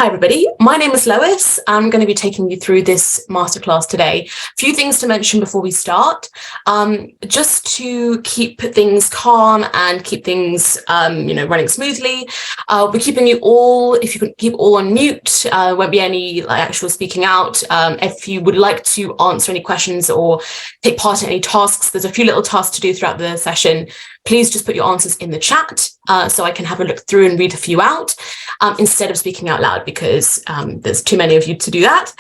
Hi everybody, my name is Lois. I'm going to be taking you through this masterclass today. A few things to mention before we start. Just to keep things calm and keep things running smoothly. We're keeping you all, if you can keep all on mute, won't be any actual speaking out. If you would like to answer any questions or take part in any tasks, there's a few little tasks to do throughout the session. Please just put your answers in the chat so I can have a look through and read a few out instead of speaking out loud, because there's too many of you to do that.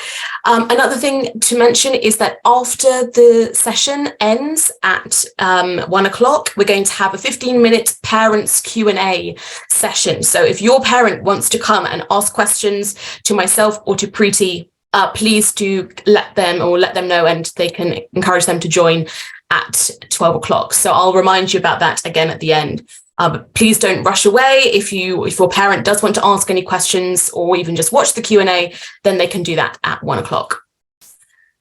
Another thing to mention is that after the session ends at 1 o'clock, we're going to have a 15-minute parents Q&A session. So if your parent wants to come and ask questions to myself or to Preeti, please do let them know, and they can encourage them to join at 12 o'clock. So I'll remind you about that again at the end. But please don't rush away. If your parent does want to ask any questions or even just watch the Q&A, then they can do that at 1 o'clock.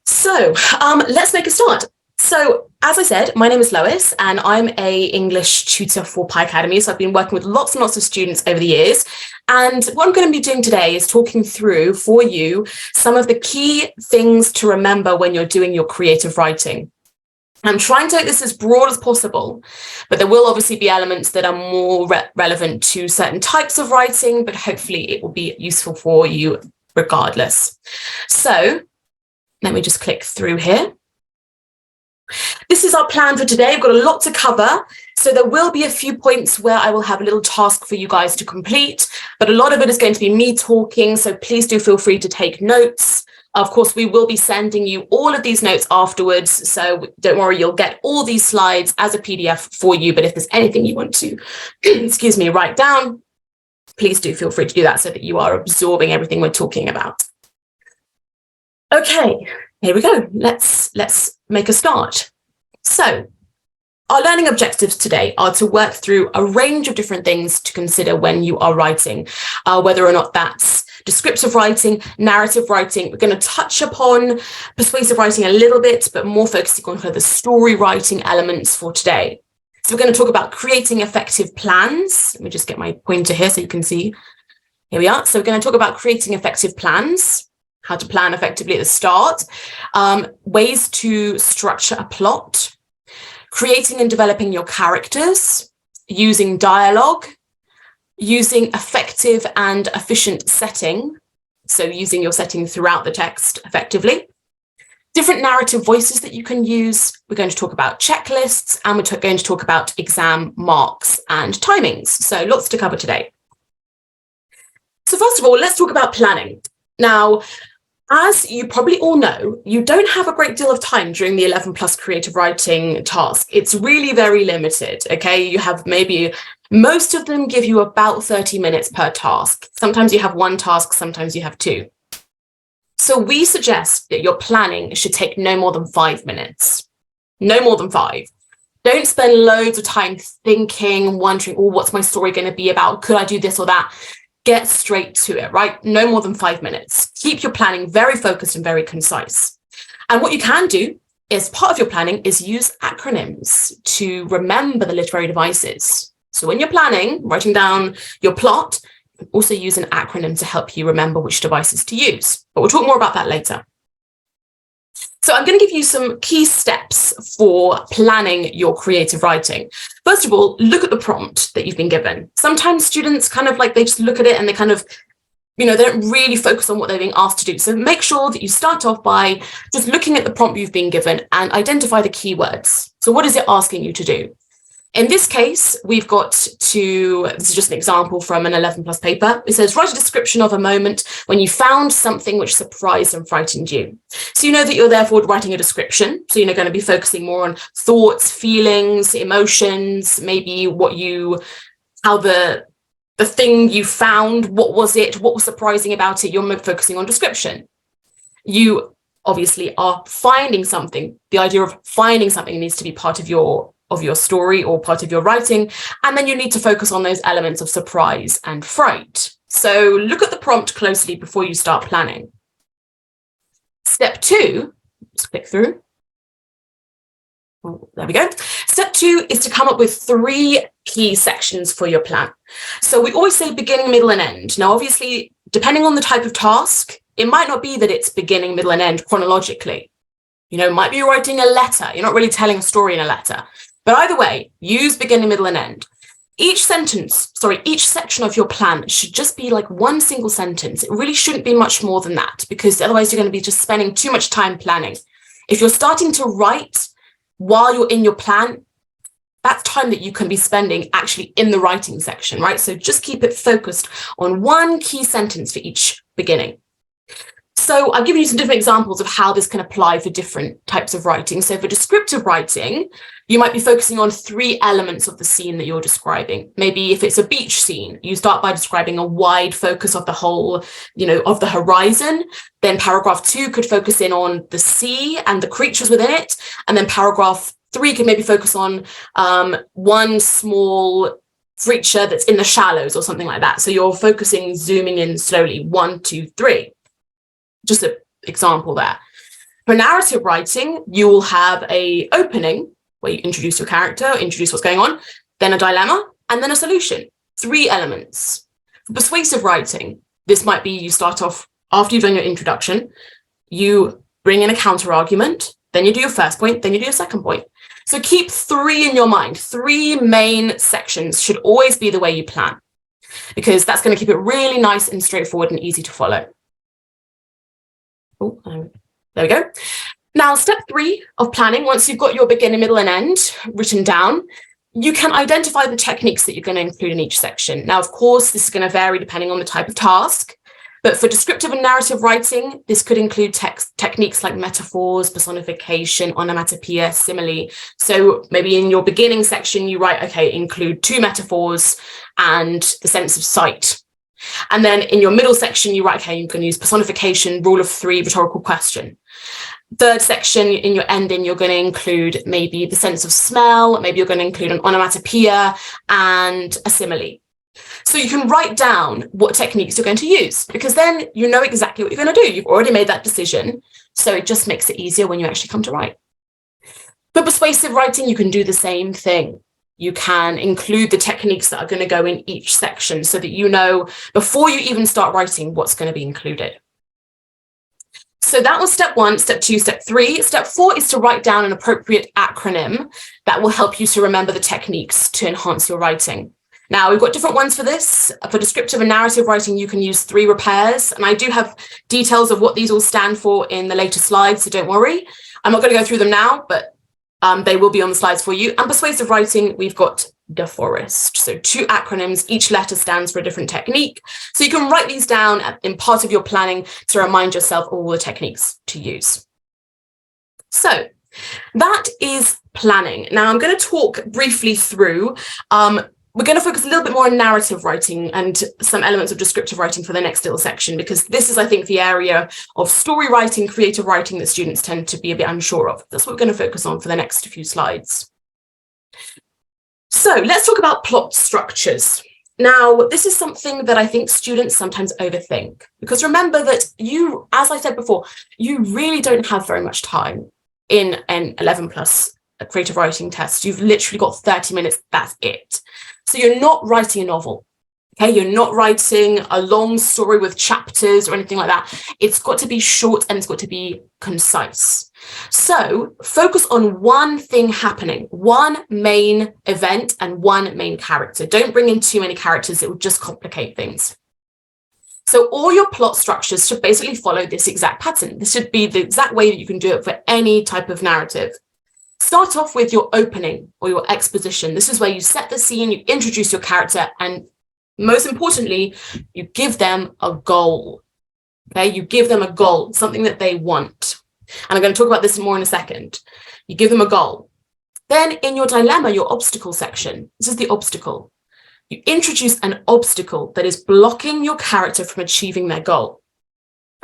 So let's make a start. So as I said, my name is Lois and I'm a English tutor for Pi Academy. So I've been working with lots and lots of students over the years. And what I'm going to be doing today is talking through for you some of the key things to remember when you're doing your creative writing. I'm trying to make this as broad as possible, but there will obviously be elements that are more relevant to certain types of writing, but hopefully it will be useful for you regardless. So let me just click through here. This is our plan for today. We've got a lot to cover. So there will be a few points where I will have a little task for you guys to complete, but a lot of it is going to be me talking. So please do feel free to take notes. Of course, we will be sending you all of these notes afterwards. So don't worry, you'll get all these slides as a PDF for you. But if there's anything you want to, excuse me, write down, please do feel free to do that so that you are absorbing everything we're talking about. Okay, here we go. Let's make a start. So our learning objectives today are to work through a range of different things to consider when you are writing, whether or not that's descriptive writing, narrative writing. We're going to touch upon persuasive writing a little bit, but more focusing on kind of the story writing elements for today. So we're going to talk about creating effective plans. Let me just get my pointer here so you can see. Here we are. So we're going to talk about creating effective plans, how to plan effectively at the start, ways to structure a plot, creating and developing your characters, using dialogue, using effective and efficient setting, so using your setting throughout the text effectively, different narrative voices that you can use. We're going to talk about checklists, and we're going to talk about exam marks and timings. So lots to cover today. So first of all, let's talk about planning. Now, as you probably all know, you don't have a great deal of time during the 11 plus creative writing task. It's really very limited, okay? You have maybe, most of them give you about 30 minutes per task. Sometimes you have one task, sometimes you have two. So we suggest that your planning should take no more than 5 minutes. No more than 5. Don't spend loads of time thinking, wondering, oh, what's my story going to be about? Could I do this or that? Get straight to it, right? No more than 5 minutes. Keep your planning very focused and very concise. And what you can do as part of your planning is use acronyms to remember the literary devices. So when you're planning, writing down your plot, you can also use an acronym to help you remember which devices to use. But we'll talk more about that later. So I'm going to give you some key steps for planning your creative writing. First of all, look at the prompt that you've been given. Sometimes students kind of they just look at it and they kind of, they don't really focus on what they're being asked to do. So make sure that you start off by just looking at the prompt you've been given and identify the keywords. So what is it asking you to do? In this case, we've got this is just an example from an 11 plus paper. It says, write a description of a moment when you found something which surprised and frightened you. So you know that you're therefore writing a description. So you're going to be focusing more on thoughts, feelings, emotions, maybe how the thing you found, what was it, what was surprising about it. You're focusing on description. You obviously are finding something. The idea of finding something needs to be part of your story or part of your writing. And then you need to focus on those elements of surprise and fright. So look at the prompt closely before you start planning. Step 2, let's click through. Oh, there we go. Step 2 is to come up with 3 key sections for your plan. So we always say beginning, middle, and end. Now, obviously, depending on the type of task, it might not be that it's beginning, middle, and end chronologically. It might be writing a letter. You're not really telling a story in a letter. But either way, use beginning, middle, and end. Each section of your plan should just be like one single sentence. It really shouldn't be much more than that, because otherwise you're going to be just spending too much time planning. If you're starting to write while you're in your plan, that's time that you can be spending actually in the writing section, right? So just keep it focused on one key sentence for each beginning. So I've given you some different examples of how this can apply for different types of writing. So for descriptive writing, you might be focusing on 3 elements of the scene that you're describing. Maybe if it's a beach scene, you start by describing a wide focus of the whole, of the horizon. Then paragraph 2 could focus in on the sea and the creatures within it. And then paragraph 3 could maybe focus on one small creature that's in the shallows or something like that. So you're focusing, zooming in slowly, 1, 2, 3. Just an example there. For narrative writing, you will have an opening where you introduce your character, introduce what's going on, then a dilemma, and then a solution. 3 elements. For persuasive writing, this might be you start off after you've done your introduction, you bring in a counter argument, then you do your first point, then you do your second point. So keep 3 in your mind. 3 main sections should always be the way you plan, because that's going to keep it really nice and straightforward and easy to follow. Oh, there we go. Now, step 3 of planning, once you've got your beginning, middle, and end written down, you can identify the techniques that you're going to include in each section. Now, of course, this is going to vary depending on the type of task, but for descriptive and narrative writing, this could include techniques like metaphors, personification, onomatopoeia, simile. So maybe in your beginning section, you write, okay, include 2 metaphors and the sense of sight. And then in your middle section, you write, okay, you can use personification, rule of 3, rhetorical question. Third section, in your ending, you're going to include maybe the sense of smell, maybe you're going to include an onomatopoeia and a simile. So you can write down what techniques you're going to use, because then you know exactly what you're going to do. You've already made that decision, so it just makes it easier when you actually come to write. For persuasive writing, you can do the same thing. You can include the techniques that are going to go in each section so that you know before you even start writing what's going to be included. So that was step 1, step 2, step 3. Step 4 is to write down an appropriate acronym that will help you to remember the techniques to enhance your writing. Now, we've got different ones for this. For descriptive and narrative writing, you can use 3 repairs. And I do have details of what these all stand for in the later slides, so don't worry. I'm not going to go through them now, but they will be on the slides for you. And persuasive writing, we've got the forest. So 2 acronyms, each letter stands for a different technique. So you can write these down in part of your planning to remind yourself all the techniques to use. So that is planning. Now I'm going to talk briefly through, we're going to focus a little bit more on narrative writing and some elements of descriptive writing for the next little section, because this is, I think, the area of story writing, creative writing that students tend to be a bit unsure of. That's what we're going to focus on for the next few slides. So let's talk about plot structures. Now, this is something that I think students sometimes overthink, because remember that you, as I said before, you really don't have very much time in an 11+ creative writing test. You've literally got 30 minutes, that's it. So you're not writing a novel, okay? You're not writing a long story with chapters or anything like that. It's got to be short and it's got to be concise. So focus on one thing happening, one main event and one main character. Don't bring in too many characters, it will just complicate things. So all your plot structures should basically follow this exact pattern. This should be the exact way that you can do it for any type of narrative. Start off with your opening or your exposition. This is where you set the scene, you introduce your character, and most importantly, you give them a goal. Okay, you give them a goal, something that they want. And I'm going to talk about this more in a second. You give them a goal. Then in your dilemma, your obstacle section, this is the obstacle. You introduce an obstacle that is blocking your character from achieving their goal.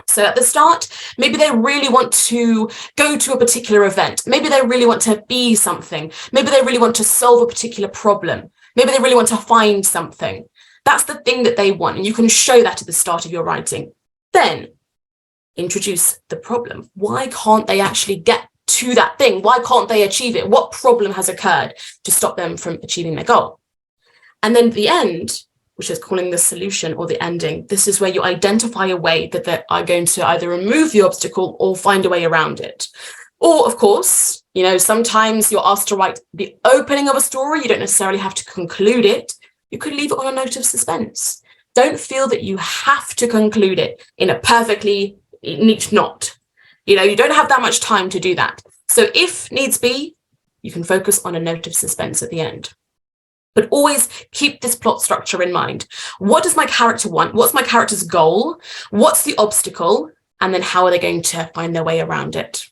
So at the start, maybe they really want to go to a particular event. Maybe they really want to be something. Maybe they really want to solve a particular problem. Maybe they really want to find something. That's the thing that they want. And you can show that at the start of your writing. Then introduce the problem. Why can't they actually get to that thing? Why can't they achieve it? What problem has occurred to stop them from achieving their goal? And then at the end, which is calling the solution or the ending. This is where you identify a way that they are going to either remove the obstacle or find a way around it. Or, of course, sometimes you're asked to write the opening of a story. You don't necessarily have to conclude it. You could leave it on a note of suspense. Don't feel that you have to conclude it in a perfectly neat knot. You don't have that much time to do that. So if needs be, you can focus on a note of suspense at the end. But always keep this plot structure in mind. What does my character want? What's my character's goal? What's the obstacle? And then how are they going to find their way around it?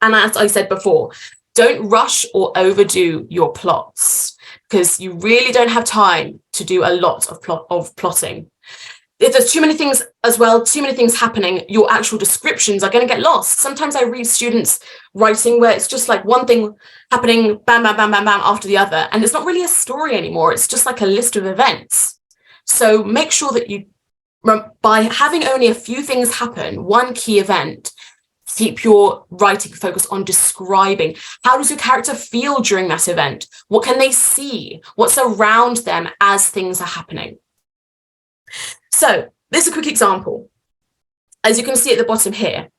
And as I said before, don't rush or overdo your plots, because you really don't have time to do a lot of plotting. If there's too many things as well, too many things happening, your actual descriptions are going to get lost. Sometimes I read students writing where it's just like one thing happening, bam, bam, bam, bam, bam, after the other. And it's not really a story anymore. It's just like a list of events. So make sure that you, by having only a few things happen, one key event, keep your writing focused on describing how does your character feel during that event? What can they see? What's around them as things are happening? So this is a quick example. As you can see at the bottom here,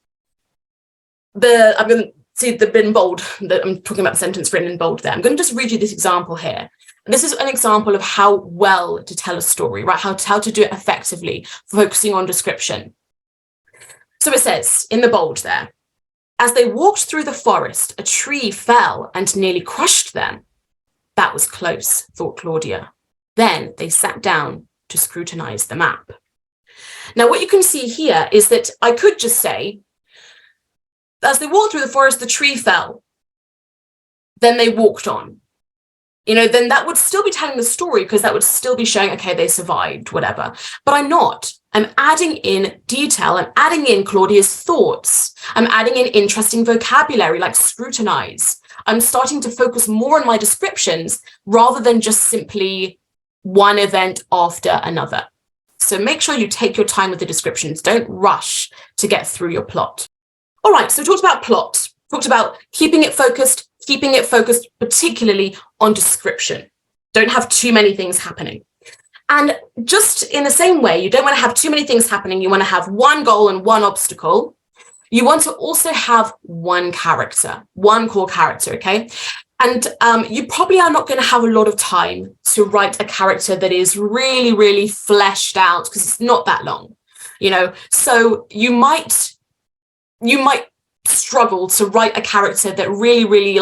I'm going to see the bit in bold, that I'm talking about the sentence written in bold there. I'm going to just read you this example here. This is an example of how well to tell a story, right? How to do it effectively, focusing on description. So it says in the bold there, as they walked through the forest, a tree fell and nearly crushed them. That was close, thought Claudia. Then they sat down to scrutinize the map. Now, what you can see here is that I could just say, as they walked through the forest, the tree fell. Then they walked on. Then that would still be telling the story, because that would still be showing, okay, they survived, whatever. But I'm not. I'm adding in detail. I'm adding in Claudia's thoughts. I'm adding in interesting vocabulary like scrutinize. I'm starting to focus more on my descriptions rather than just simply one event after another. So make sure you take your time with the descriptions. Don't rush to get through your plot. All right, so we talked about plot, talked about keeping it focused, particularly on description. Don't have too many things happening. And just in the same way, you don't want to have too many things happening. You want to have one goal and one obstacle. You want to also have one character, one core character, okay? And you probably are not going to have a lot of time to write a character that is really, really fleshed out, because it's not that long, So you might struggle to write a character that really, really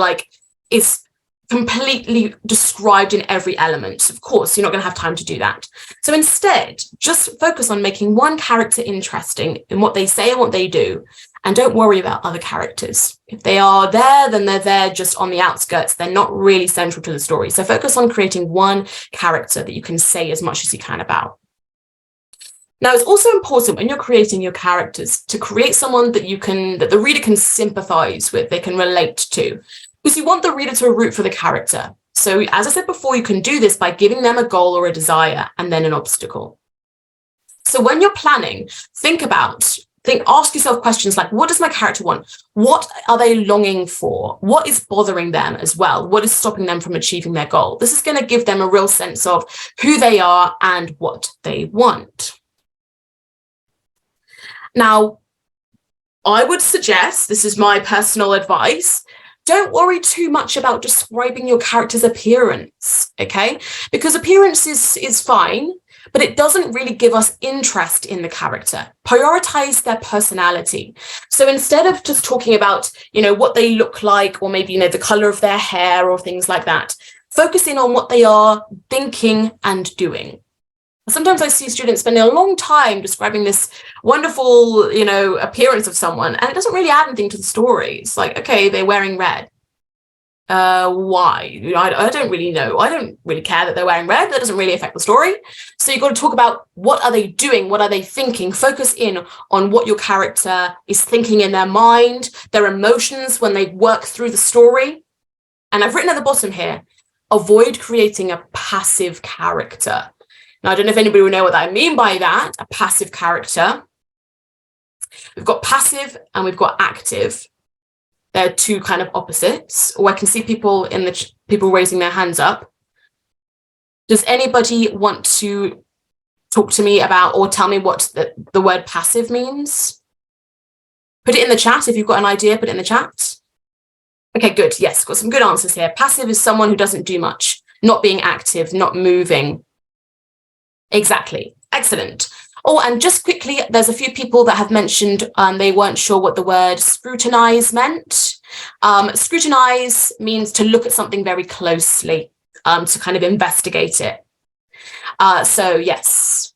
is completely described in every element. Of course, you're not going to have time to do that. So instead, just focus on making one character interesting in what they say and what they do. And don't worry about other characters. If they are there, then they're there just on the outskirts. They're not really central to the story. So focus on creating one character that you can say as much as you can about. Now, it's also important when you're creating your characters to create someone that the reader can sympathize with, they can relate to, because you want the reader to root for the character. So as I said before, you can do this by giving them a goal or a desire and then an obstacle. So when you're planning, ask yourself questions like, what does my character want? What are they longing for? What is bothering them as well? What is stopping them from achieving their goal? This is going to give them a real sense of who they are and what they want. Now, I would suggest, this is my personal advice, don't worry too much about describing your character's appearance, okay? Because appearance is fine, but it doesn't really give us interest in the character. Prioritize their personality. So instead of just talking about, what they look like, or maybe, the color of their hair or things like that, focus in on what they are thinking and doing. Sometimes I see students spending a long time describing this wonderful, appearance of someone, and it doesn't really add anything to the story. It's like, okay, they're wearing red. Why? I don't really know. I don't really care that they're wearing red. That doesn't really affect the story. So you've got to talk about what are they doing? What are they thinking? Focus in on what your character is thinking in their mind, their emotions when they work through the story. And I've written at the bottom here, avoid creating a passive character. Now, I don't know if anybody will know what I mean by that, a passive character. We've got passive and we've got active. They're two kind of opposites. Or I can see people raising their hands up. Does anybody want to talk to me about or tell me what the word passive means? Put it in the chat. If you've got an idea, put it in the chat. Okay, good. Yes, got some good answers here. Passive is someone who doesn't do much, not being active, not moving. Exactly. Excellent. Oh, and just quickly, there's a few people that have mentioned they weren't sure what the word scrutinize meant. Scrutinize means to look at something very closely, to kind of investigate it. So yes,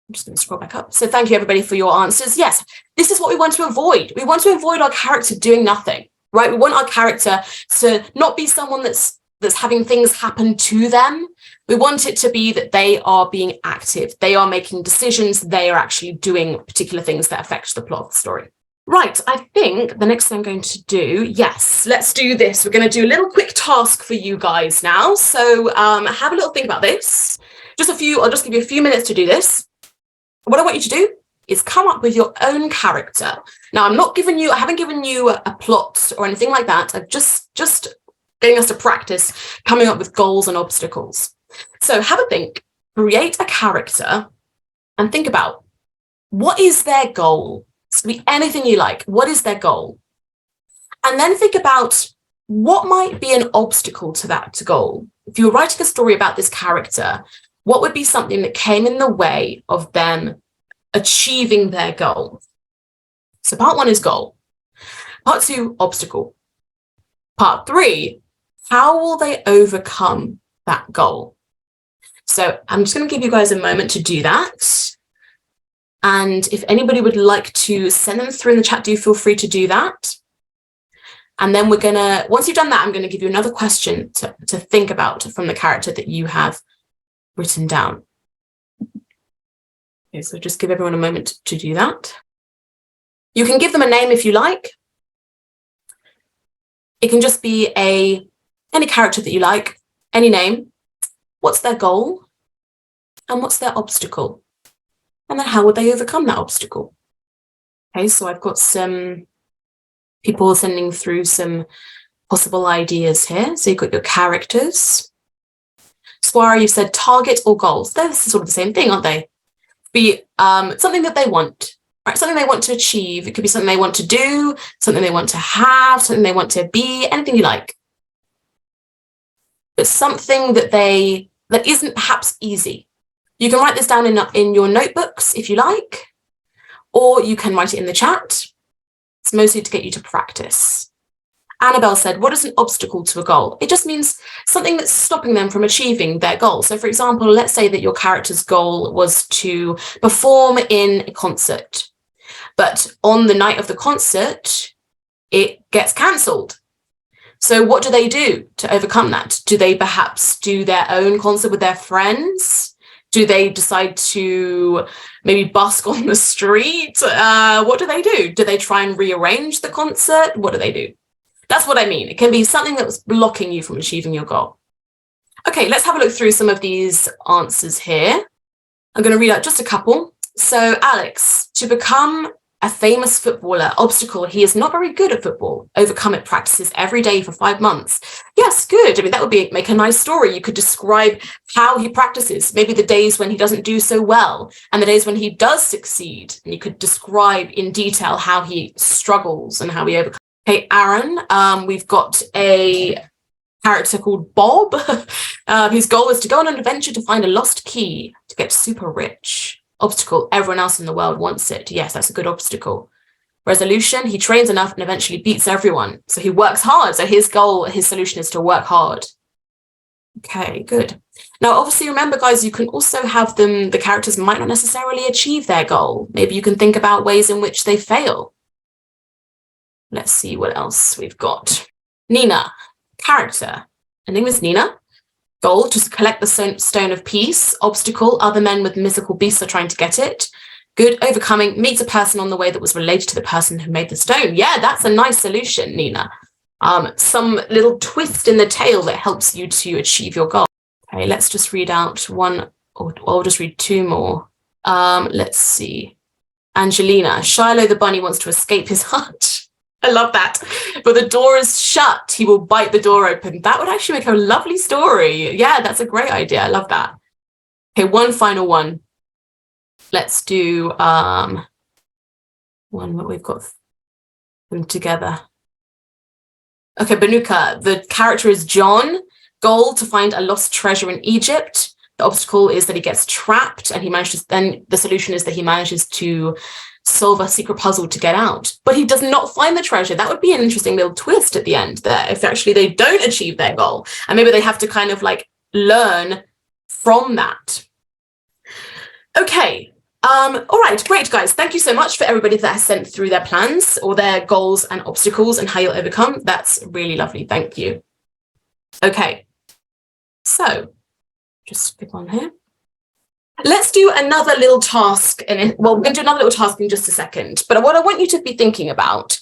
I'm just going to scroll back up. So thank you everybody for your answers. Yes, this is what we want to avoid. We want to avoid our character doing nothing, right? We want our character to not be someone that's having things happen to them. We want it to be that they are being active. They are making decisions. They are actually doing particular things that affect the plot of the story. Right, I think the next thing I'm going to do, yes, let's do this. We're going to do a little quick task for you guys now. So have a little think about this. I'll just give you a few minutes to do this. What I want you to do is come up with your own character. Now, I haven't given you a plot or anything like that. I've just getting us to practice coming up with goals and obstacles. So have a think, create a character and think about what is their goal? It can be anything you like. What is their goal? And then think about what might be an obstacle to that goal. If you were writing a story about this character, what would be something that came in the way of them achieving their goal? So part 1 is goal. Part 2, obstacle. Part 3, how will they overcome that goal? So I'm just going to give you guys a moment to do that. And if anybody would like to send them through in the chat, do feel free to do that. And then once you've done that, I'm going to give you another question to think about from the character that you have written down. Okay, so just give everyone a moment to do that. You can give them a name if you like. It can just be any character that you like, any name. What's their goal? And what's their obstacle? And then how would they overcome that obstacle? Okay, so I've got some people sending through some possible ideas here. So you've got your characters. Swara, you've said target or goals. They're sort of the same thing, aren't they? Be something that they want, right? Something they want to achieve. It could be something they want to do, something they want to have, something they want to be, anything you like. But something that isn't perhaps easy. You can write this down in your notebooks if you like, or you can write it in the chat. It's mostly to get you to practice. Annabelle said, what is an obstacle to a goal? It just means something that's stopping them from achieving their goal. So for example, let's say that your character's goal was to perform in a concert, but on the night of the concert, it gets cancelled. So what do they do to overcome that? Do they perhaps do their own concert with their friends? Do they decide to maybe busk on the street? What do they do? Do they try and rearrange the concert? What do they do? That's what I mean. It can be something that was blocking you from achieving your goal. Okay, let's have a look through some of these answers here. I'm going to read out just a couple. So Alex, to become a famous footballer, obstacle, he is not very good at football. Overcome it, practices every day for 5 months. Yes, good. I mean, that would make a nice story. You could describe how he practices, maybe the days when he doesn't do so well and the days when he does succeed. And you could describe in detail how he struggles and how he overcomes. Okay, Aaron, we've got a character called Bob, whose goal is to go on an adventure to find a lost key to get super rich. Obstacle, everyone else in the world wants it. Yes, that's a good obstacle. Resolution, he trains enough and eventually beats everyone. So he works hard. So his goal, his solution is to work hard. Okay, good. Now, obviously, remember, guys, you can also have the characters might not necessarily achieve their goal. Maybe you can think about ways in which they fail. Let's see what else we've got. Nina, character. Her name is Nina. Goal, to collect the stone of peace. Obstacle, other men with mythical beasts are trying to get it. Good, overcoming, meets a person on the way that was related to the person who made the stone. Yeah, that's a nice solution, Nina. Some little twist in the tale that helps you to achieve your goal. Okay, let's just read out one, or I'll just read 2 more. Let's see. Angelina, Shiloh the bunny wants to escape his hut. I love that. But the door is shut, he will bite the door open. That would actually make a lovely story. Yeah, that's a great idea. I love that. Okay, one final one. Let's do one that we've got them together. Okay, Banuka, the character is John. Goal to find a lost treasure in Egypt. The obstacle is that he gets trapped, and then the solution is that he manages to solve a secret puzzle to get out. But he does not find the treasure. That would be an interesting little twist at the end there, if actually they don't achieve their goal. And maybe they have to kind of like learn from that. Okay. All right, great, guys. Thank you so much for everybody that has sent through their plans or their goals and obstacles and how you'll overcome. That's really lovely. Thank you. Okay. So just skip on here. Let's do another little task. Well, we're going to do another little task in just a second. But what I want you to be thinking about,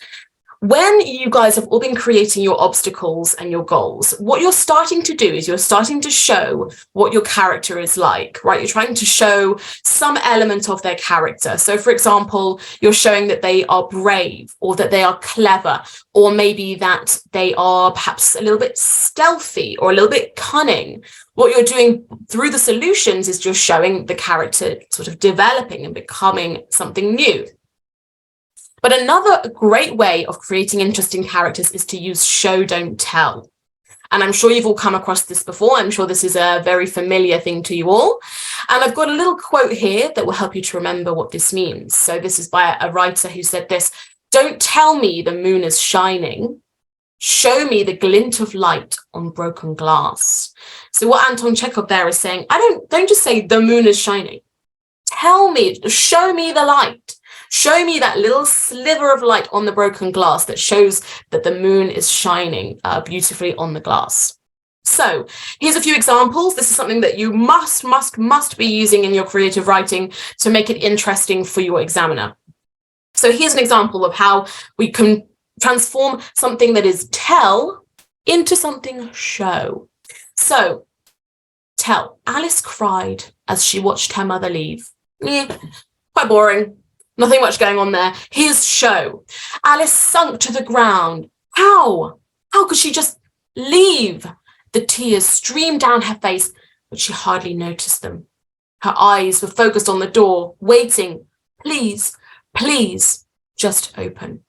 when you guys have all been creating your obstacles and your goals, what you're starting to do is you're starting to show what your character is like, right? You're trying to show some element of their character. So, for example, you're showing that they are brave, or that they are clever, or maybe that they are perhaps a little bit stealthy or a little bit cunning. What you're doing through the solutions is just showing the character sort of developing and becoming something new. But another great way of creating interesting characters is to use show, don't tell. And I'm sure you've all come across this before. I'm sure this is a very familiar thing to you all. And I've got a little quote here that will help you to remember what this means. So this is by a writer who said this: "Don't tell me the moon is shining. Show me the glint of light on broken glass." So what Anton Chekhov there is saying, don't just say the moon is shining. Tell me, show me the light. Show me that little sliver of light on the broken glass that shows that the moon is shining beautifully on the glass. So here's a few examples. This is something that you must be using in your creative writing to make it interesting for your examiner. So here's an example of how we can transform something that is tell into something show. So tell: Alice cried as she watched her mother leave. Quite boring. Nothing much going on there. Here's show: Alice sunk to the ground. How? How could she just leave? The tears streamed down her face, but she hardly noticed them. Her eyes were focused on the door, waiting. Please, please, just open.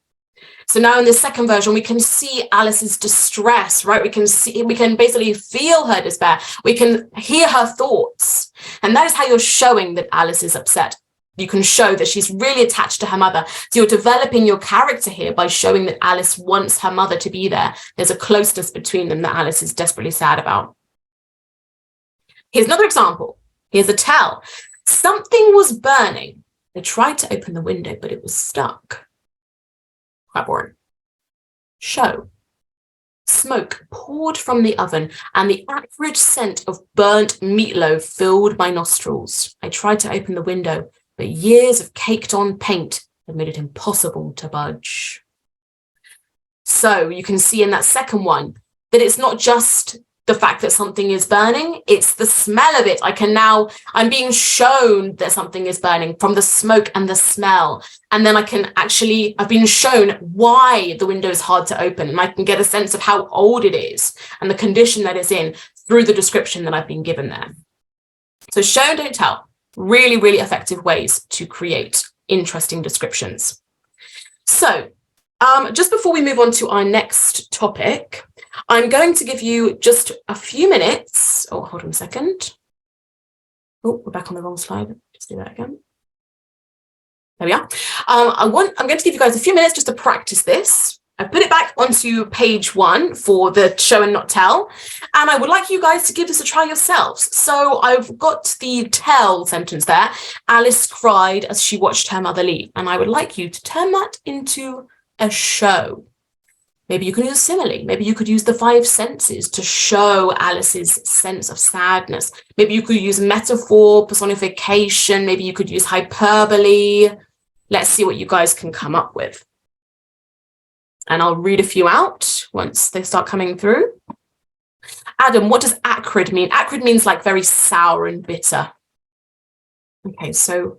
So now in the second version, we can see Alice's distress, right? We can basically feel her despair. We can hear her thoughts. And that is how you're showing that Alice is upset. You can show that she's really attached to her mother. So you're developing your character here by showing that Alice wants her mother to be there. There's a closeness between them that Alice is desperately sad about. Here's another example. Here's a tell: something was burning. They tried to open the window, but it was stuck. Quite boring. Show: smoke poured from the oven, and the acrid scent of burnt meatloaf filled my nostrils. I tried to open the window, but years of caked-on paint had made it impossible to budge. So you can see in that second one that it's not just the fact that something is burning, it's the smell of it. I'm being shown that something is burning from the smoke and the smell. And then I've been shown why the window is hard to open, and I can get a sense of how old it is and the condition that it's in through the description that I've been given there. So show and don't tell, really, really effective ways to create interesting descriptions. So just before we move on to our next topic, I'm going to give you just a few minutes. Oh, hold on a second. Oh, we're back on the wrong slide. Just do that again. There we are. I'm going to give you guys a few minutes just to practice this. I put it back onto page 1 for the show and not tell. And I would like you guys to give this a try yourselves. So I've got the tell sentence there. Alice cried as she watched her mother leave. And I would like you to turn that into a show. Maybe you can use simile. Maybe you could use the 5 senses to show Alice's sense of sadness. Maybe you could use metaphor, personification. Maybe you could use hyperbole. Let's see what you guys can come up with. And I'll read a few out once they start coming through. Adam, what does acrid mean? Acrid means like very sour and bitter. Okay, so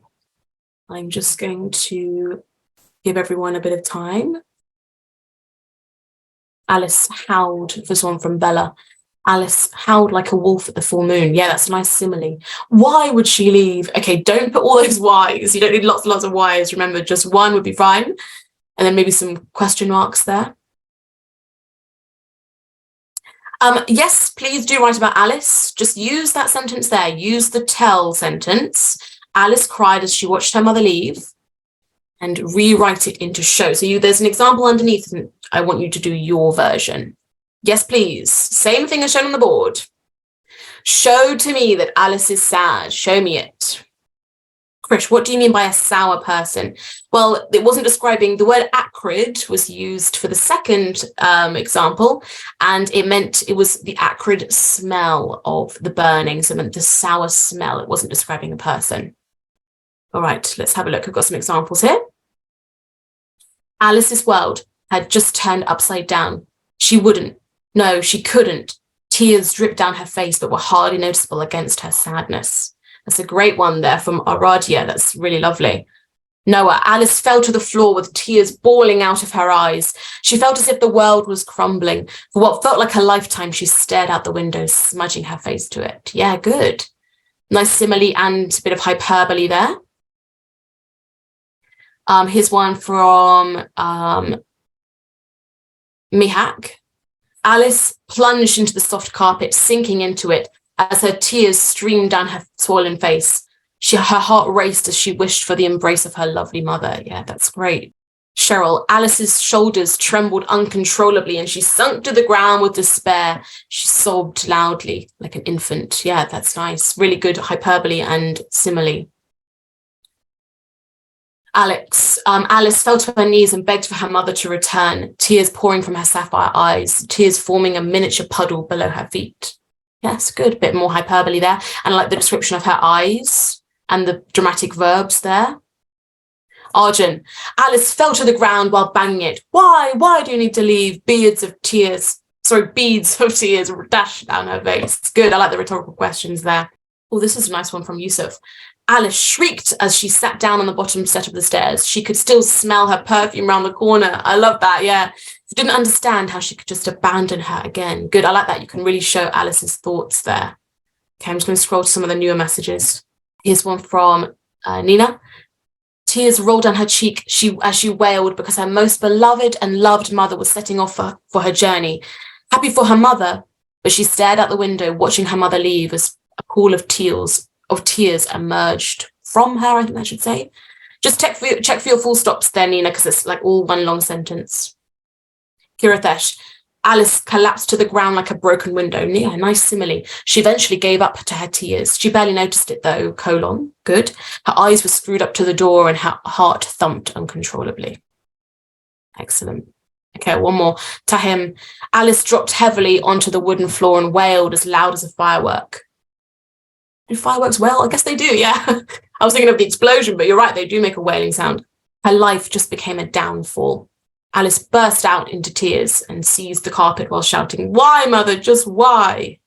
I'm just going to give everyone a bit of time Alice howled, this one from Bella. Alice howled like a wolf at the full moon. Yeah, that's a nice simile. Why would she leave? Okay, don't put all those whys. You don't need lots and lots of whys. Remember, just one would be fine. And then maybe some question marks there. Yes, please do write about Alice. Just use that sentence there. Use the tell sentence. Alice cried as she watched her mother leave, and rewrite it into show. So there's an example underneath, and I want you to do your version. Yes, please. Same thing as shown on the board. Show to me that Alice is sad. Show me it. Krish, what do you mean by a sour person? Well, it wasn't describing, the word acrid was used for the second example, and it meant it was the acrid smell of the burning, so it meant the sour smell. It wasn't describing a person. All right, let's have a look. I've got some examples here. Alice's world had just turned upside down. She wouldn't. No, she couldn't. Tears dripped down her face, but were hardly noticeable against her sadness. That's a great one there from Aradia. That's really lovely. Noah, Alice fell to the floor with tears bawling out of her eyes. She felt as if the world was crumbling. For what felt like a lifetime, she stared out the window, smudging her face to it. Yeah, good. Nice simile and a bit of hyperbole there. Here's one from Mihak. Alice plunged into the soft carpet, sinking into it as her tears streamed down her swollen face. Her heart raced as she wished for the embrace of her lovely mother. Yeah, that's great. Cheryl, Alice's shoulders trembled uncontrollably and she sunk to the ground with despair. She sobbed loudly like an infant. Yeah, that's nice. Really good hyperbole and simile. Alice fell to her knees and begged for her mother to return, tears pouring from her sapphire eyes, tears forming a miniature puddle below her feet. Yes, good. Bit more hyperbole there. And I like the description of her eyes and the dramatic verbs there. Arjun, Alice fell to the ground while banging it. Why? Why do you need to leave? Beads of tears dashed down her face. Good. I like the rhetorical questions there. Oh, this is a nice one from Yusuf. Alice shrieked as she sat down on the bottom step of the stairs. She could still smell her perfume round the corner. I love that, yeah. She didn't understand how she could just abandon her again. Good, I like that. You can really show Alice's thoughts there. Okay, I'm just going to scroll to some of the newer messages. Here's one from Nina. Tears rolled down her cheek as she wailed because her most beloved and loved mother was setting off for her journey. Happy for her mother, but she stared out the window, watching her mother leave as a pool of tears emerged from her, I think I should say. Just check for your full stops there, Nina, because it's like all one long sentence. Kirathesh, Alice collapsed to the ground like a broken window. Yeah, nice simile. She eventually gave up to her tears. She barely noticed it though, : good. Her eyes were screwed up to the door and her heart thumped uncontrollably. Excellent. Okay, one more. Tahim, Alice dropped heavily onto the wooden floor and wailed as loud as a firework. Do fireworks wail? I guess they do, yeah. I was thinking of the explosion, but you're right, they do make a wailing sound. Her life just became a downfall. Alice burst out into tears and seized the carpet while shouting, "Why, mother, just why?"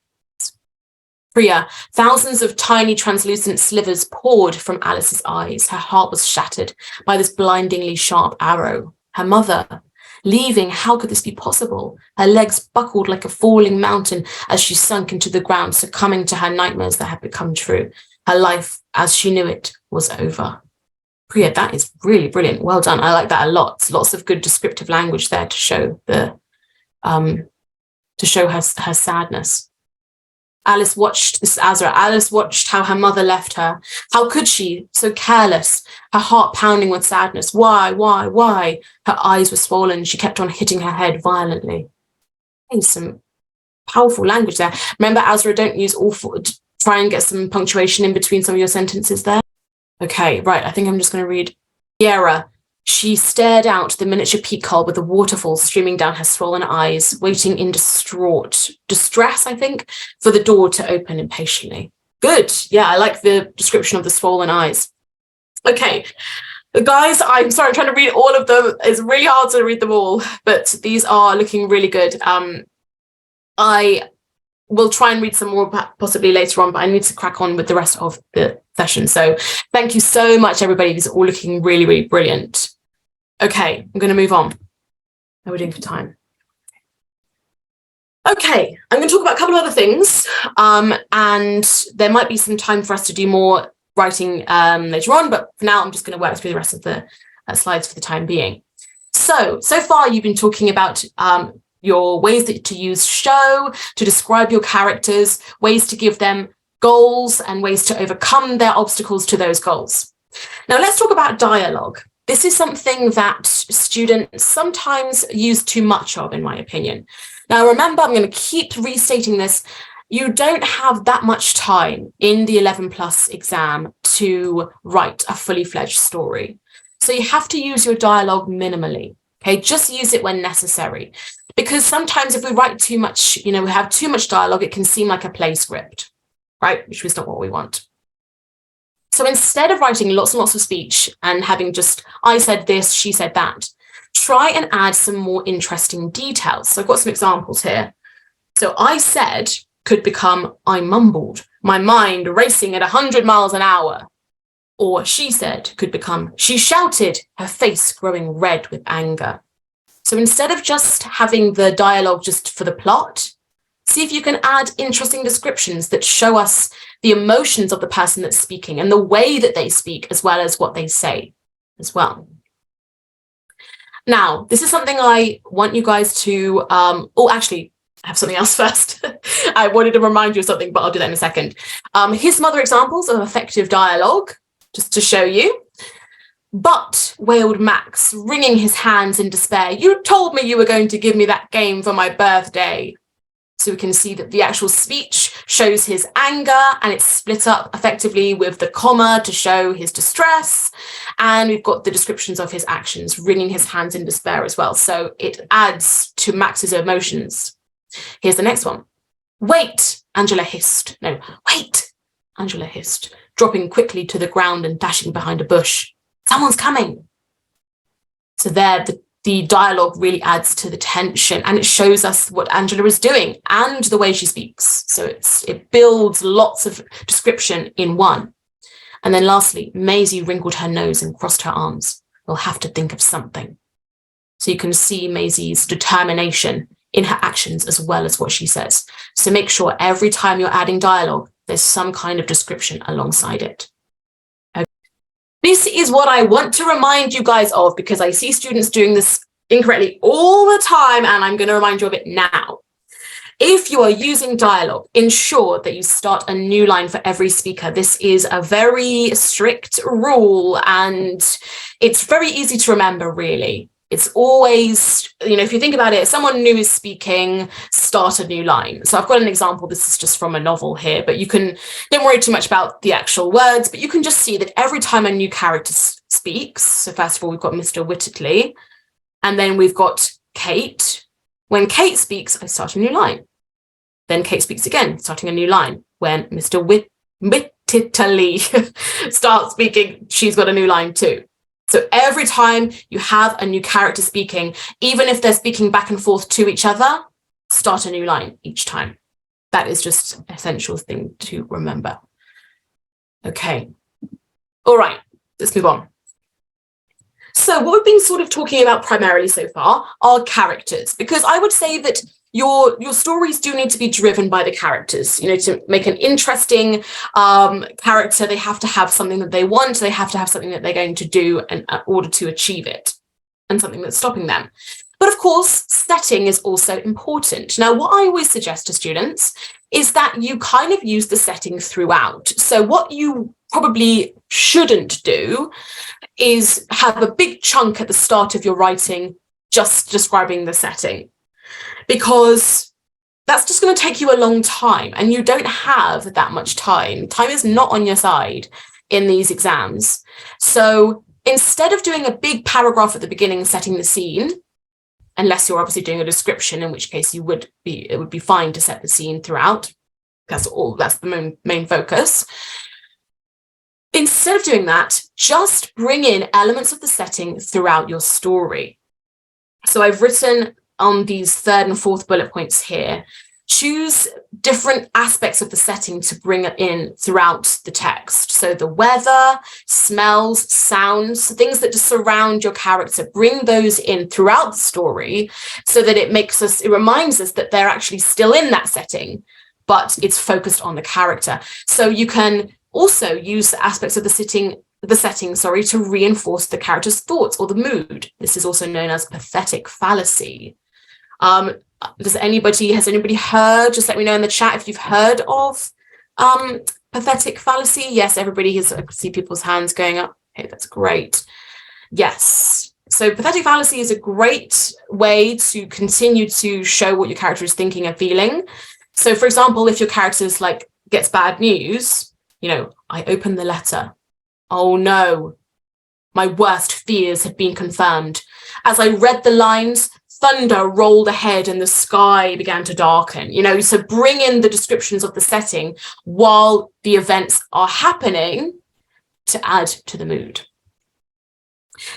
Priya, thousands of tiny translucent slivers poured from Alice's eyes. Her heart was shattered by this blindingly sharp arrow. Her mother, leaving, how could this be possible? Her legs buckled like a falling mountain as she sunk into the ground, succumbing to her nightmares that had become true. Her life, as she knew it, was over. Priya, that is really brilliant. Well done. I like that a lot. Lots of good descriptive language there to show her sadness. Alice watched how her mother left her. How could she? So careless, her heart pounding with sadness. Why? Her eyes were swollen. She kept on hitting her head violently. Some powerful language there. Remember, Azra, don't use try and get some punctuation in between some of your sentences there. Okay, right. I think I'm just going to read. Sierra, she stared out the miniature peak hole with the waterfall streaming down her swollen eyes, waiting in distress, I think, for the door to open impatiently. Good. Yeah, I like the description of the swollen eyes. Okay, guys, I'm sorry, I'm trying to read all of them. It's really hard to read them all, but these are looking really good. I will try and read some more possibly later on, but I need to crack on with the rest of the session. So thank you so much, everybody. These are all looking really, really brilliant. Okay, I'm going to move on. How are we doing for time? Okay, I'm going to talk about a couple of other things, and there might be some time for us to do more writing later on, but for now I'm just going to work through the rest of the slides for the time being. So far you've been talking about your ways to use show to describe your characters, ways to give them goals, and ways to overcome their obstacles to those goals. Now let's talk about dialogue. This is something that students sometimes use too much of, in my opinion. Now, remember, I'm going to keep restating this. You don't have that much time in the 11+ exam to write a fully fledged story. So you have to use your dialogue minimally. Okay, just use it when necessary. Because sometimes if we write too much, we have too much dialogue, it can seem like a play script, right? Which is not what we want. So instead of writing lots and lots of speech and having just, I said this, she said that, try and add some more interesting details. So I've got some examples here. So I said could become I mumbled, my mind racing at 100 miles an hour. Or she said could become she shouted, her face growing red with anger. So instead of just having the dialogue just for the plot, see if you can add interesting descriptions that show us the emotions of the person that's speaking and the way that they speak, as well as what they say as well. Now, this is something I want you guys to, actually, I have something else first. I wanted to remind you of something, but I'll do that in a second. Here's some other examples of effective dialogue, just to show you. But, wailed Max, wringing his hands in despair, you told me you were going to give me that game for my birthday. So we can see that the actual speech shows his anger, and it's split up effectively with the comma to show his distress. And we've got the descriptions of his actions, wringing his hands in despair as well. So it adds to Max's emotions. Here's the next one. Wait, Angela hissed. No, wait, Angela hissed, dropping quickly to the ground and dashing behind a bush. Someone's coming. So there, the dialogue really adds to the tension, and it shows us what Angela is doing and the way she speaks. So it builds lots of description in one. And then lastly, Maisie wrinkled her nose and crossed her arms. We'll have to think of something. So you can see Maisie's determination in her actions as well as what she says. So make sure every time you're adding dialogue, there's some kind of description alongside it. This is what I want to remind you guys of, because I see students doing this incorrectly all the time, and I'm going to remind you of it now. If you are using dialogue, ensure that you start a new line for every speaker. This is a very strict rule, and it's very easy to remember, really. It's always, if you think about it, someone new is speaking, start a new line. So I've got an example. This is just from a novel here, but don't worry too much about the actual words, but you can just see that every time a new character speaks, so first of all, we've got Mr. Whittley, and then we've got Kate. When Kate speaks, I start a new line. Then Kate speaks again, starting a new line. When Mr. Whittley starts speaking, she's got a new line too. So every time you have a new character speaking, even if they're speaking back and forth to each other, start a new line each time. That is just an essential thing to remember. Okay. All right, let's move on. So what we've been sort of talking about primarily so far are characters, because I would say that your stories do need to be driven by the characters. To make an interesting character, they have to have something that they want. They have to have something that they're going to do in order to achieve it, and something that's stopping them. But of course, setting is also important. Now, what I always suggest to students is that you kind of use the setting throughout. So what you probably shouldn't do is have a big chunk at the start of your writing just describing the setting, because that's just going to take you a long time, and you don't have that much time. Time is not on your side in these exams. So instead of doing a big paragraph at the beginning setting the scene, unless you're obviously doing a description, in which case it would be fine to set the scene throughout. That's the main focus. Instead of doing that, just bring in elements of the setting throughout your story. So I've written on these third and fourth bullet points here, Choose different aspects of the setting to bring it in throughout the text. So the weather, smells, sounds, things that just surround your character, bring those in throughout the story so that it reminds us that they're actually still in that setting, but it's focused on the character. So you can also use the aspects of the setting, to reinforce the character's thoughts or the mood. This is also known as pathetic fallacy. Has anybody heard? Just let me know in the chat if you've heard of pathetic fallacy. Yes, everybody has. I can see people's hands going up. Okay, that's great. Yes. So pathetic fallacy is a great way to continue to show what your character is thinking and feeling. So, for example, if your character's gets bad news, I open the letter. Oh no, my worst fears had been confirmed. As I read the lines, thunder rolled ahead and the sky began to darken, so bring in the descriptions of the setting while the events are happening to add to the mood.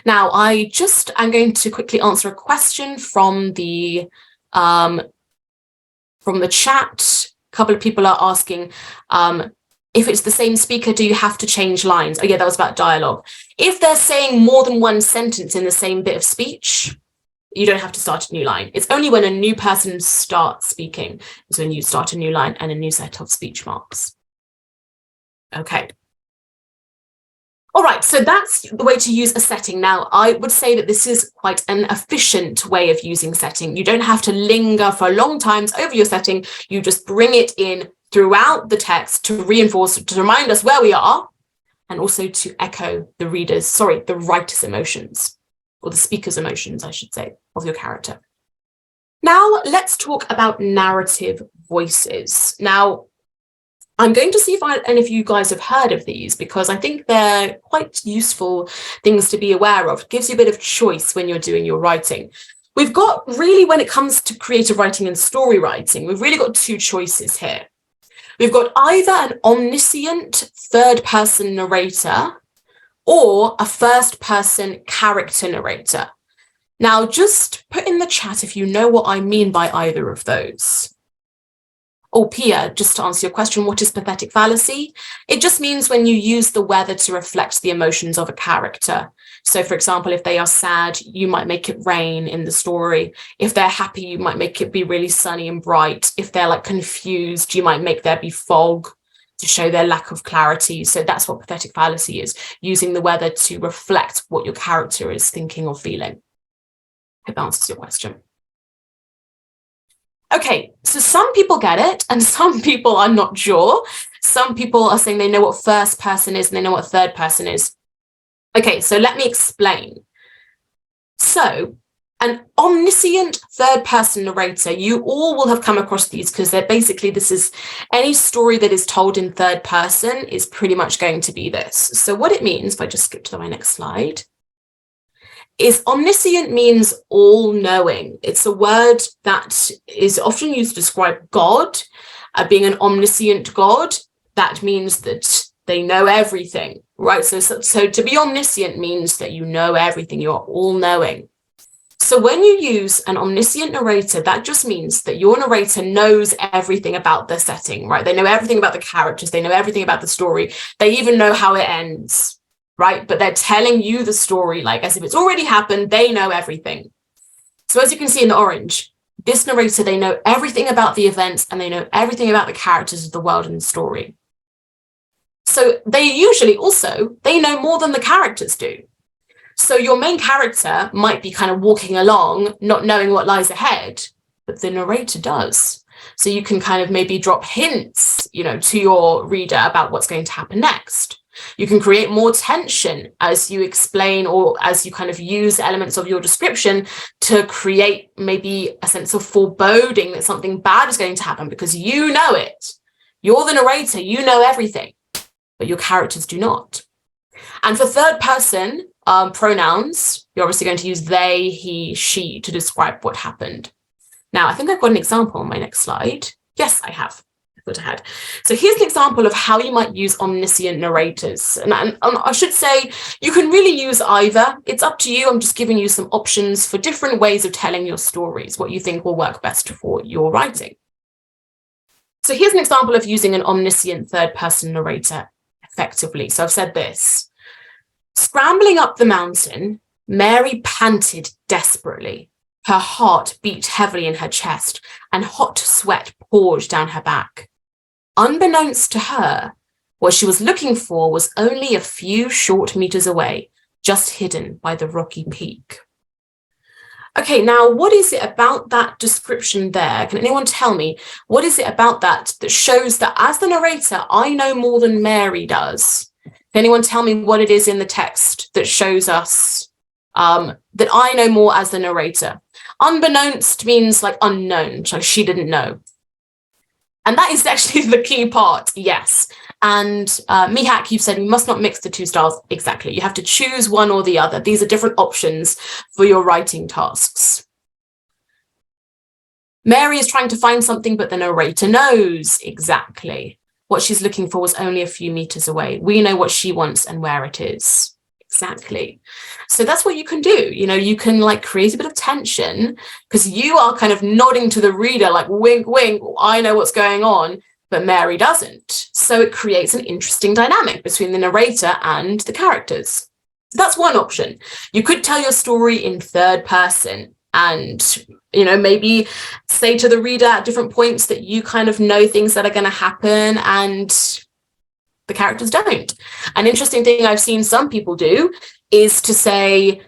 Now, I'm going to quickly answer a question from the chat. A couple of people are asking, if it's the same speaker, do you have to change lines? Oh yeah, that was about dialogue. If they're saying more than one sentence in the same bit of speech, you don't have to start a new line. It's only when a new person starts speaking is when you start a new line and a new set of speech marks. Okay. All right, so that's the way to use a setting. Now, I would say that this is quite an efficient way of using setting. You don't have to linger for long times over your setting. You just bring it in throughout the text to reinforce, to remind us where we are, and also to echo the writer's emotions, or the speaker's emotions, I should say, of your character. Now, let's talk about narrative voices. Now, I'm going to see if any of you guys have heard of these, because I think they're quite useful things to be aware of. It gives you a bit of choice when you're doing your writing. We've got really, when it comes to creative writing and story writing, we've really got two choices here. We've got either an omniscient third-person narrator or a first-person character narrator. Now, just put in the chat if you know what I mean by either of those. Oh, Pia, just to answer your question, what is pathetic fallacy? It just means when you use the weather to reflect the emotions of a character. So, for example, if they are sad, you might make it rain in the story. If they're happy, you might make it be really sunny and bright. If they're confused, you might make there be fog to show their lack of clarity. So that's what pathetic fallacy is, using the weather to reflect what your character is thinking or feeling. Hope that answers your question. Okay, so some people get it and some people are not sure. Some people are saying they know what first person is and they know what third person is. Okay, so let me explain. So an omniscient third person narrator, you all will have come across these because they're basically, this is any story that is told in third person is pretty much going to be this. So what it means, if I just skip to my next slide, is omniscient means all-knowing. It's a word that is often used to describe God, being an omniscient God. That means that they know everything, right? So to be omniscient means that you know everything, you're all-knowing. So when you use an omniscient narrator, that just means that your narrator knows everything about the setting, right? They know everything about the characters, they know everything about the story, they even know how it ends, right? But they're telling you the story as if it's already happened. They know everything. So as you can see in the orange, this narrator, they know everything about the events and they know everything about the characters of the world and the story. So they usually also, they know more than the characters do. So your main character might be kind of walking along, not knowing what lies ahead, but the narrator does. So you can kind of maybe drop hints, to your reader about what's going to happen next. You can create more tension as you explain or as you kind of use elements of your description to create maybe a sense of foreboding that something bad is going to happen because you know it. You're the narrator, you know everything, but your characters do not. And for third person pronouns, you're obviously going to use they, he, she to describe what happened. Now, I think I've got an example on my next slide. Yes, I have. So here's an example of how you might use omniscient narrators. And I should say, you can really use either. It's up to you. I'm just giving you some options for different ways of telling your stories, what you think will work best for your writing. So here's an example of using an omniscient third-person narrator effectively. So I've said this. Scrambling up the mountain, Mary panted desperately. Her heart beat heavily in her chest, and hot sweat poured down her back. Unbeknownst to her, what she was looking for was only a few short meters away, just hidden by the rocky peak. Okay, now what is it about that description there? Can anyone tell me what is it about that shows that as the narrator, I know more than Mary does? Can anyone tell me what it is in the text that shows us that I know more as the narrator? Unbeknownst means like unknown, so she didn't know. And that is actually the key part, yes. And Mihak, you've said we must not mix the two styles. Exactly. You have to choose one or the other. These are different options for your writing tasks. Mary is trying to find something, but the narrator knows exactly. What she's looking for was only a few meters away. We know what she wants and where it is. Exactly. So that's what you can do. You know, you can like create a bit of tension because you are kind of nodding to the reader like wink, wink, I know what's going on, but Mary doesn't. So it creates an interesting dynamic between the narrator and the characters. That's one option. You could tell your story in third person and, you know, maybe say to the reader at different points that you kind of know things that are going to happen and the characters don't. An interesting thing I've seen some people do is to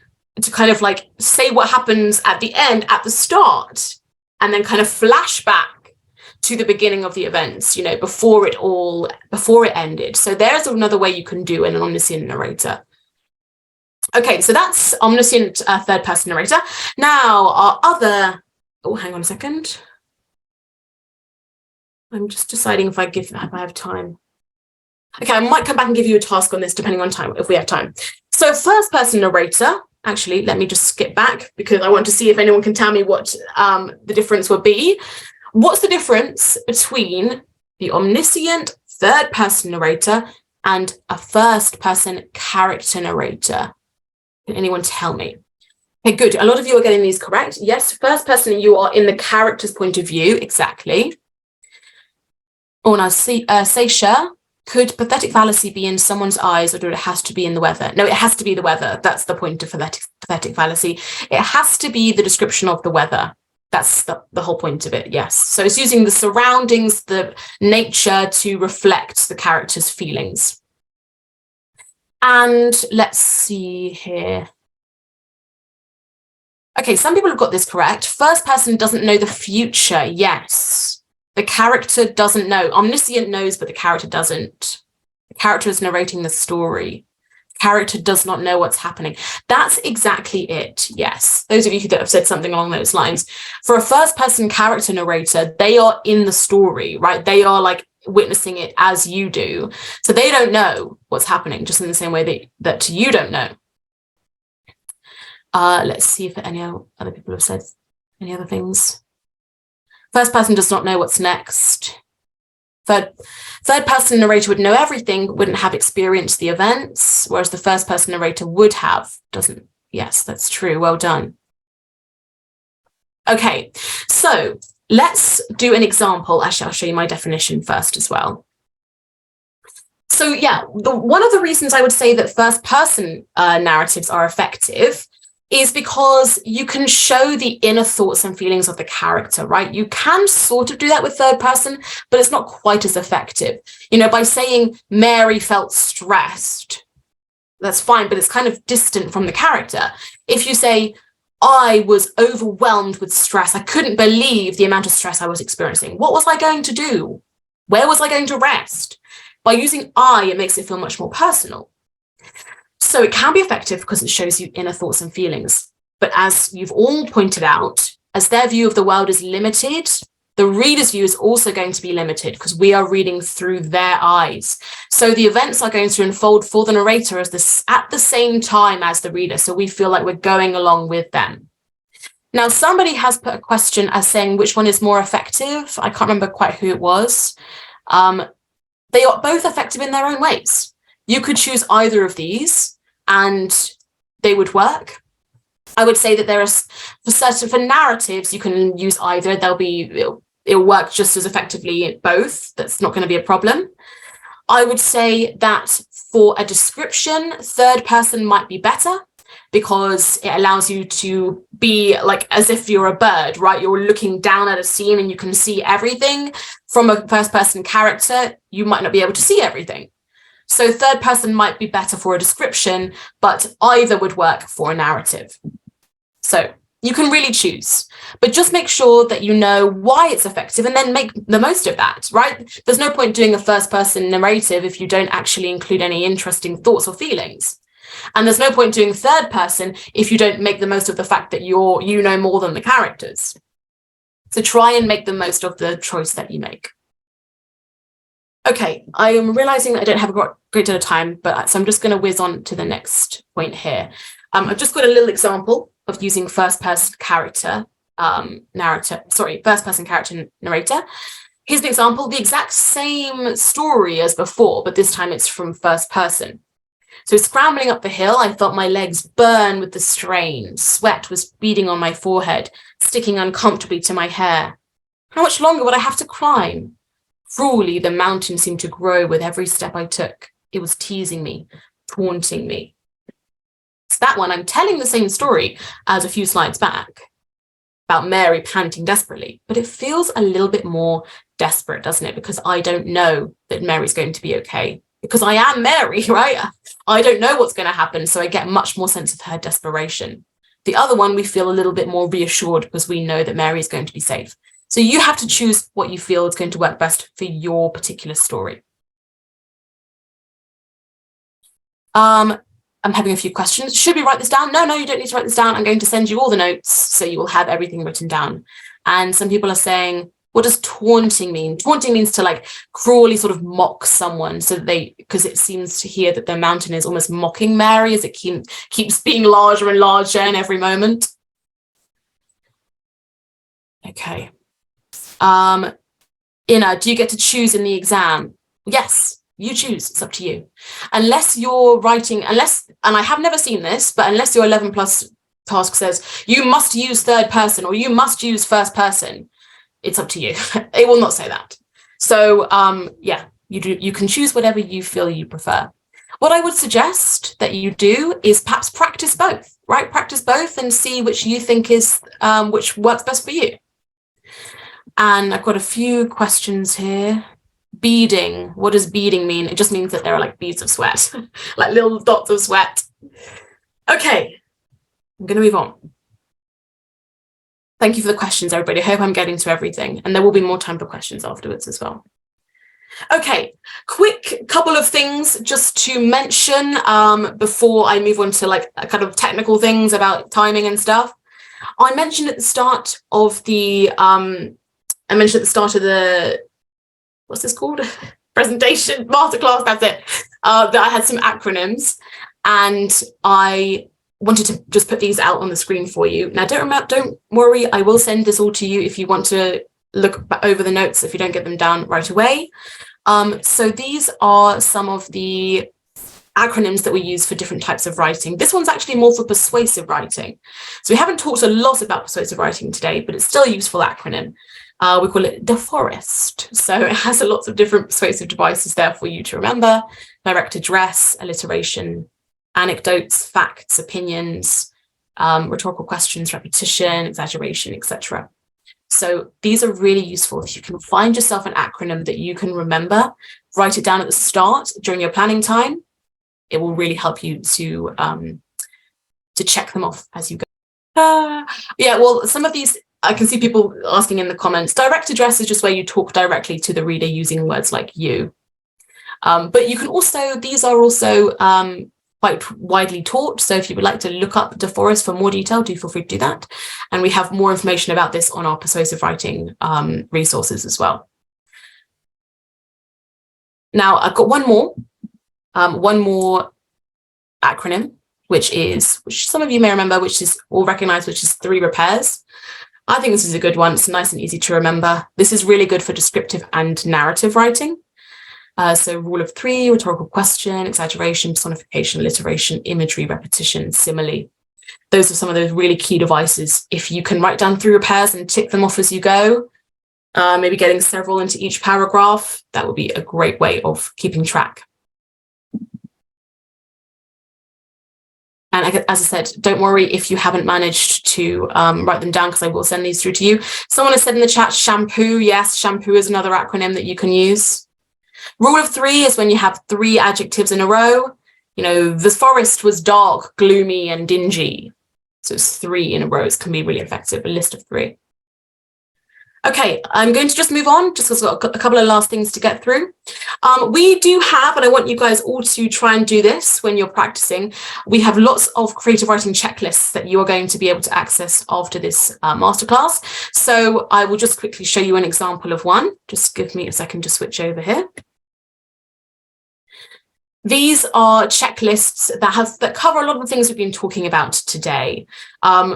kind of like say what happens at the end at the start and then kind of flash back to the beginning of the events, you know, before it ended. So there's another way you can do an omniscient narrator. Okay, so that's omniscient third person narrator. Now our other, oh, hang on a second. I'm just deciding if I have time. Okay, I might come back and give you a task on this depending on time, if we have time. So first person narrator, actually, let me just skip back because I want to see if anyone can tell me what the difference would be. What's the difference between the omniscient third person narrator and a first person character narrator? Can anyone tell me? Okay, good. A lot of you are getting these correct. Yes, first person, you are in the character's point of view, exactly. Oh, now Seisha, could pathetic fallacy be in someone's eyes or do it has to be in the weather? No, it has to be the weather. That's the point of pathetic fallacy. It has to be the description of the weather. That's the whole point of it, yes. So it's using the surroundings, the nature to reflect the character's feelings. And let's see here. Okay, some people have got this correct. First person doesn't know the future, yes. The character doesn't know. Omniscient knows, but the character doesn't. The character is narrating the story. The character does not know what's happening. That's exactly it, yes. Those of you that have said something along those lines. For a first-person character narrator, they are in the story, right? They are like witnessing it as you do. So they don't know what's happening, just in the same way that you don't know. Let's see if any other people have said any other things. First person does not know what's next. Third person narrator would know everything, wouldn't have experienced the events, whereas the first person narrator would have, doesn't. Yes, that's true. Well done. Okay, so let's do an example. Actually, I'll show you my definition first as well. So yeah, one of the reasons I would say that first person narratives are effective is because you can show the inner thoughts and feelings of the character, right? You can sort of do that with third person, but it's not quite as effective. You know, by saying Mary felt stressed, that's fine, but it's kind of distant from the character. If you say, I was overwhelmed with stress, I couldn't believe the amount of stress I was experiencing. What was I going to do? Where was I going to rest? By using I, it makes it feel much more personal. So it can be effective because it shows you inner thoughts and feelings. But as you've all pointed out, as their view of the world is limited, the reader's view is also going to be limited because we are reading through their eyes. So the events are going to unfold for the narrator at the same time as the reader. So we feel like we're going along with them. Now, somebody has put a question as saying which one is more effective. I can't remember quite who it was. They are both effective in their own ways. You could choose either of these and they would work. I would say that there are for narratives, you can use either. They'll be it'll work just as effectively in both. That's not going to be a problem. I would say that for a description, third person might be better because it allows you to be like as if you're a bird, right? You're looking down at a scene and you can see everything. From a first person character, you might not be able to see everything. So third person might be better for a description, but either would work for a narrative. So you can really choose, but just make sure that you know why it's effective and then make the most of that, right? There's no point doing a first person narrative if you don't actually include any interesting thoughts or feelings. And there's no point doing third person if you don't make the most of the fact that you know more than the characters. So try and make the most of the choice that you make. Okay, I am realizing I don't have a great deal of time, but so I'm just going to whiz on to the next point here. I've just got a little example of using first-person character narrator. Here's an example, the exact same story as before, but this time it's from first person. So scrambling up the hill, I felt my legs burn with the strain. Sweat was beading on my forehead, sticking uncomfortably to my hair. How much longer would I have to climb? Cruelly, the mountain seemed to grow with every step I took. It was teasing me, taunting me. It's that one. I'm telling the same story as a few slides back about Mary panting desperately, but it feels a little bit more desperate, doesn't it? Because I don't know that Mary's going to be okay. Because I am Mary, right? I don't know what's going to happen, so I get much more sense of her desperation. The other one, we feel a little bit more reassured because we know that Mary is going to be safe. So you have to choose what you feel is going to work best for your particular story. I'm having a few questions. Should we write this down? No, you don't need to write this down. I'm going to send you all the notes so you will have everything written down. And some people are saying, what does taunting mean? Taunting means to like cruelly sort of mock someone so that because it seems to hear that the mountain is almost mocking Mary as it keeps being larger and larger in every moment. Okay. Ina, do you get to choose in the exam? Yes, you choose. It's up to you. Unless you're writing, and I have never seen this, but unless your 11 plus task says you must use third person or you must use first person, it's up to you. It will not say that. So yeah, you can choose whatever you feel you prefer. What I would suggest that you do is perhaps practice both, right? Practice both and see which you think is which works best for you. And I've got a few questions here. Beading. What does beading mean? It just means that there are like beads of sweat, like little dots of sweat. Okay, I'm going to move on. Thank you for the questions, everybody. I hope I'm getting to everything. And there will be more time for questions afterwards as well. Okay, quick couple of things just to mention before I move on to like kind of technical things about timing and stuff. I mentioned at the start of the what's this called? Presentation, masterclass, that's it. That I had some acronyms and I wanted to just put these out on the screen for you. Now, don't worry, I will send this all to you if you want to look over the notes if you don't get them down right away. So these are some of the acronyms that we use for different types of writing. This one's actually more for persuasive writing. So we haven't talked a lot about persuasive writing today, but it's still a useful acronym. We call it the forest. So it has lots of different persuasive devices there for you to remember: direct address, alliteration, anecdotes, facts, opinions, rhetorical questions, repetition, exaggeration, etc. So these are really useful. If you can find yourself an acronym that you can remember, write it down at the start during your planning time. It will really help you to check them off as you go. Yeah, well, some of these, I can see people asking in the comments. Direct address is just where you talk directly to the reader using words like you. But you can also, these are also quite widely taught. So if you would like to look up De Forest for more detail, do feel free to do that. And we have more information about this on our persuasive writing resources as well. Now, I've got one more acronym, which some of you may remember, which is all recognized, which is 3 repairs. I think this is a good one. It's nice and easy to remember. This is really good for descriptive and narrative writing. So rule of 3, rhetorical question, exaggeration, personification, alliteration, imagery, repetition, simile. Those are some of those really key devices. If you can write down 3 repairs and tick them off as you go, maybe getting several into each paragraph. That would be a great way of keeping track. And as I said, don't worry if you haven't managed to write them down, because I will send these through to you. Someone has said in the chat, shampoo. Yes, shampoo is another acronym that you can use. Rule of 3 is when you have 3 adjectives in a row. You know, the forest was dark, gloomy, and dingy. So it's 3 in a row. It can be really effective, a list of 3. Okay, I'm going to just move on, just because I've got a couple of last things to get through. We do have, and I want you guys all to try and do this when you're practicing, we have lots of creative writing checklists that you are going to be able to access after this masterclass. So I will just quickly show you an example of one. Just give me a second to switch over here. These are checklists that cover a lot of the things we've been talking about today.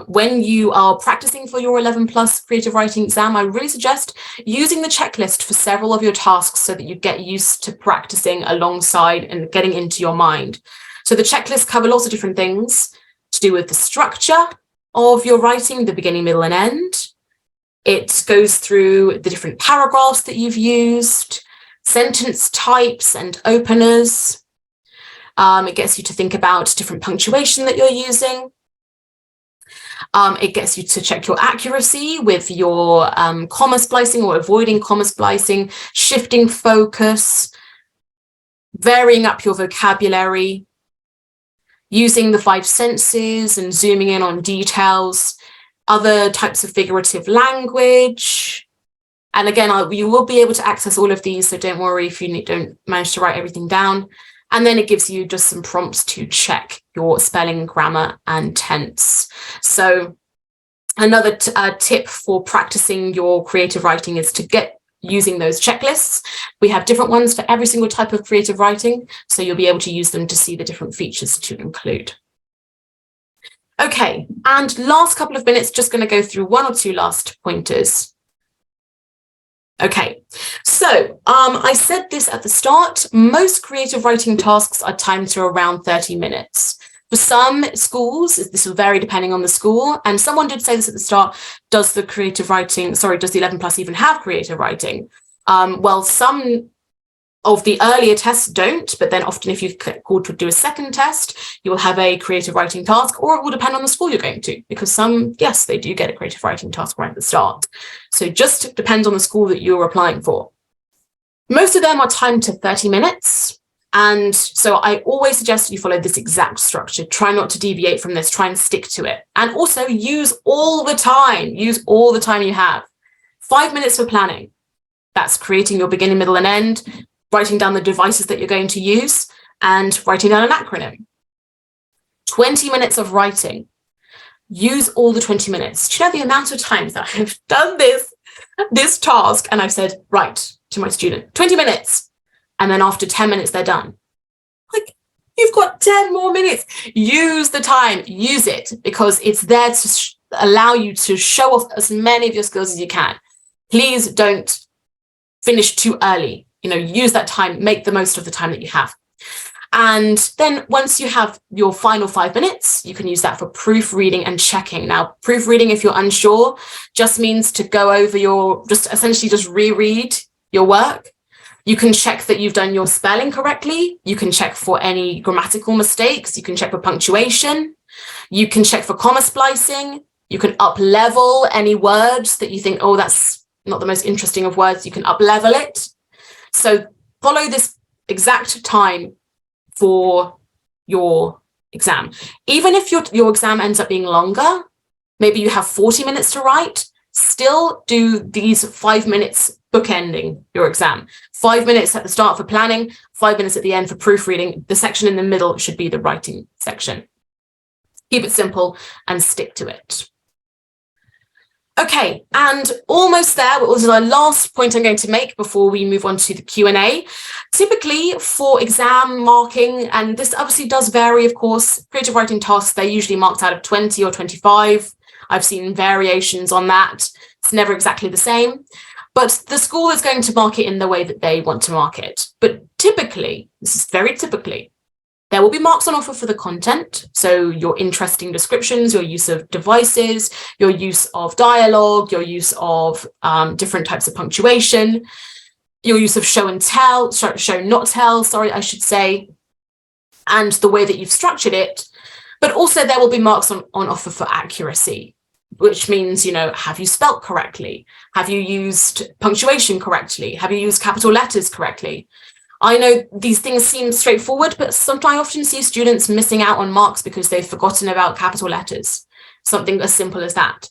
When you are practicing for your 11+ creative writing exam, I really suggest using the checklist for several of your tasks so that you get used to practicing alongside and getting into your mind. So the checklists cover lots of different things to do with the structure of your writing, the beginning, middle, and end. It goes through the different paragraphs that you've used, sentence types and openers. It gets you to think about different punctuation that you're using. It gets you to check your accuracy with your comma splicing or avoiding comma splicing, shifting focus, varying up your vocabulary, using the 5 senses and zooming in on details, other types of figurative language. And again, you will be able to access all of these, so don't worry if you don't manage to write everything down. And then it gives you just some prompts to check your spelling, grammar, and tense. So another tip for practicing your creative writing is to get using those checklists. We have different ones for every single type of creative writing, so you'll be able to use them to see the different features to include. Okay, and last couple of minutes, just going to go through 1 or 2 last pointers. Okay, so I said this at the start, most creative writing tasks are timed to around 30 minutes. For some schools, this will vary depending on the school, and someone did say this at the start, does the 11+ even have creative writing? Well, some of the earlier tests don't, but then often if you've called to do a second test, you will have a creative writing task, or it will depend on the school you're going to, because some, yes, they do get a creative writing task right at the start. So it just depends on the school that you're applying for. Most of them are timed to 30 minutes. And so I always suggest you follow this exact structure. Try not to deviate from this, try and stick to it. And also use all the time you have. 5 minutes for planning. That's creating your beginning, middle, and end, writing down the devices that you're going to use, and writing down an acronym. 20 minutes of writing. Use all the 20 minutes. Do you know the amount of times that I've done this task and I've said, right, to my student, 20 minutes. And then after 10 minutes, they're done. Like, you've got 10 more minutes. Use the time, use it, because it's there to allow you to show off as many of your skills as you can. Please don't finish too early. You know, use that time, make the most of the time that you have. And then once you have your final 5 minutes, you can use that for proofreading and checking. Now, proofreading, if you're unsure, just means to go over essentially just reread your work. You can check that you've done your spelling correctly. You can check for any grammatical mistakes. You can check for punctuation. You can check for comma splicing. You can up-level any words that you think, oh, that's not the most interesting of words. You can up-level it. So follow this exact time for your exam. Even if your exam ends up being longer, maybe you have 40 minutes to write, still do these 5 minutes bookending your exam. 5 minutes at the start for planning, 5 minutes at the end for proofreading. The section in the middle should be the writing section. Keep it simple and stick to it. Okay, and almost there, what was the last point I'm going to make before we move on to the Q&A. Typically for exam marking, and this obviously does vary, of course, creative writing tasks, they're usually marked out of 20 or 25. I've seen variations on that. It's never exactly the same, but the school is going to mark it in the way that they want to mark it. But typically, this is very typically, There will be marks on offer for the content. So your interesting descriptions, your use of devices, your use of dialogue, your use of different types of punctuation, your use of show and tell, show not tell, sorry, I should say, and the way that you've structured it. But also there will be marks on offer for accuracy, which means, you know, have you spelt correctly? Have you used punctuation correctly? Have you used capital letters correctly? I know these things seem straightforward, but sometimes I often see students missing out on marks because they've forgotten about capital letters, something as simple as that.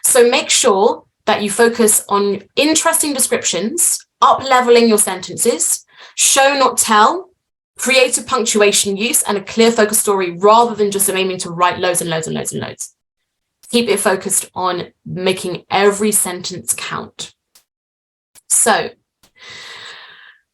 So make sure that you focus on interesting descriptions, up-leveling your sentences, show not tell, creative punctuation use, and a clear focus story rather than just aiming to write loads and loads and loads and loads. Keep it focused on making every sentence count. So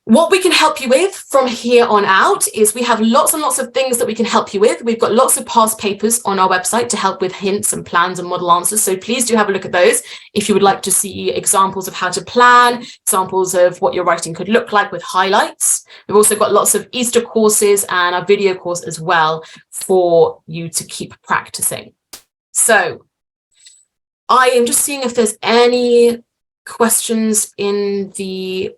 what we can help you with from here on out is we have lots and lots of things that we can help you with. We've got lots of past papers on our website to help with hints and plans and model answers. So please do have a look at those if you would like to see examples of how to plan, examples of what your writing could look like with highlights. We've also got lots of Easter courses and our video course as well for you to keep practicing. So I am just seeing if there's any questions in the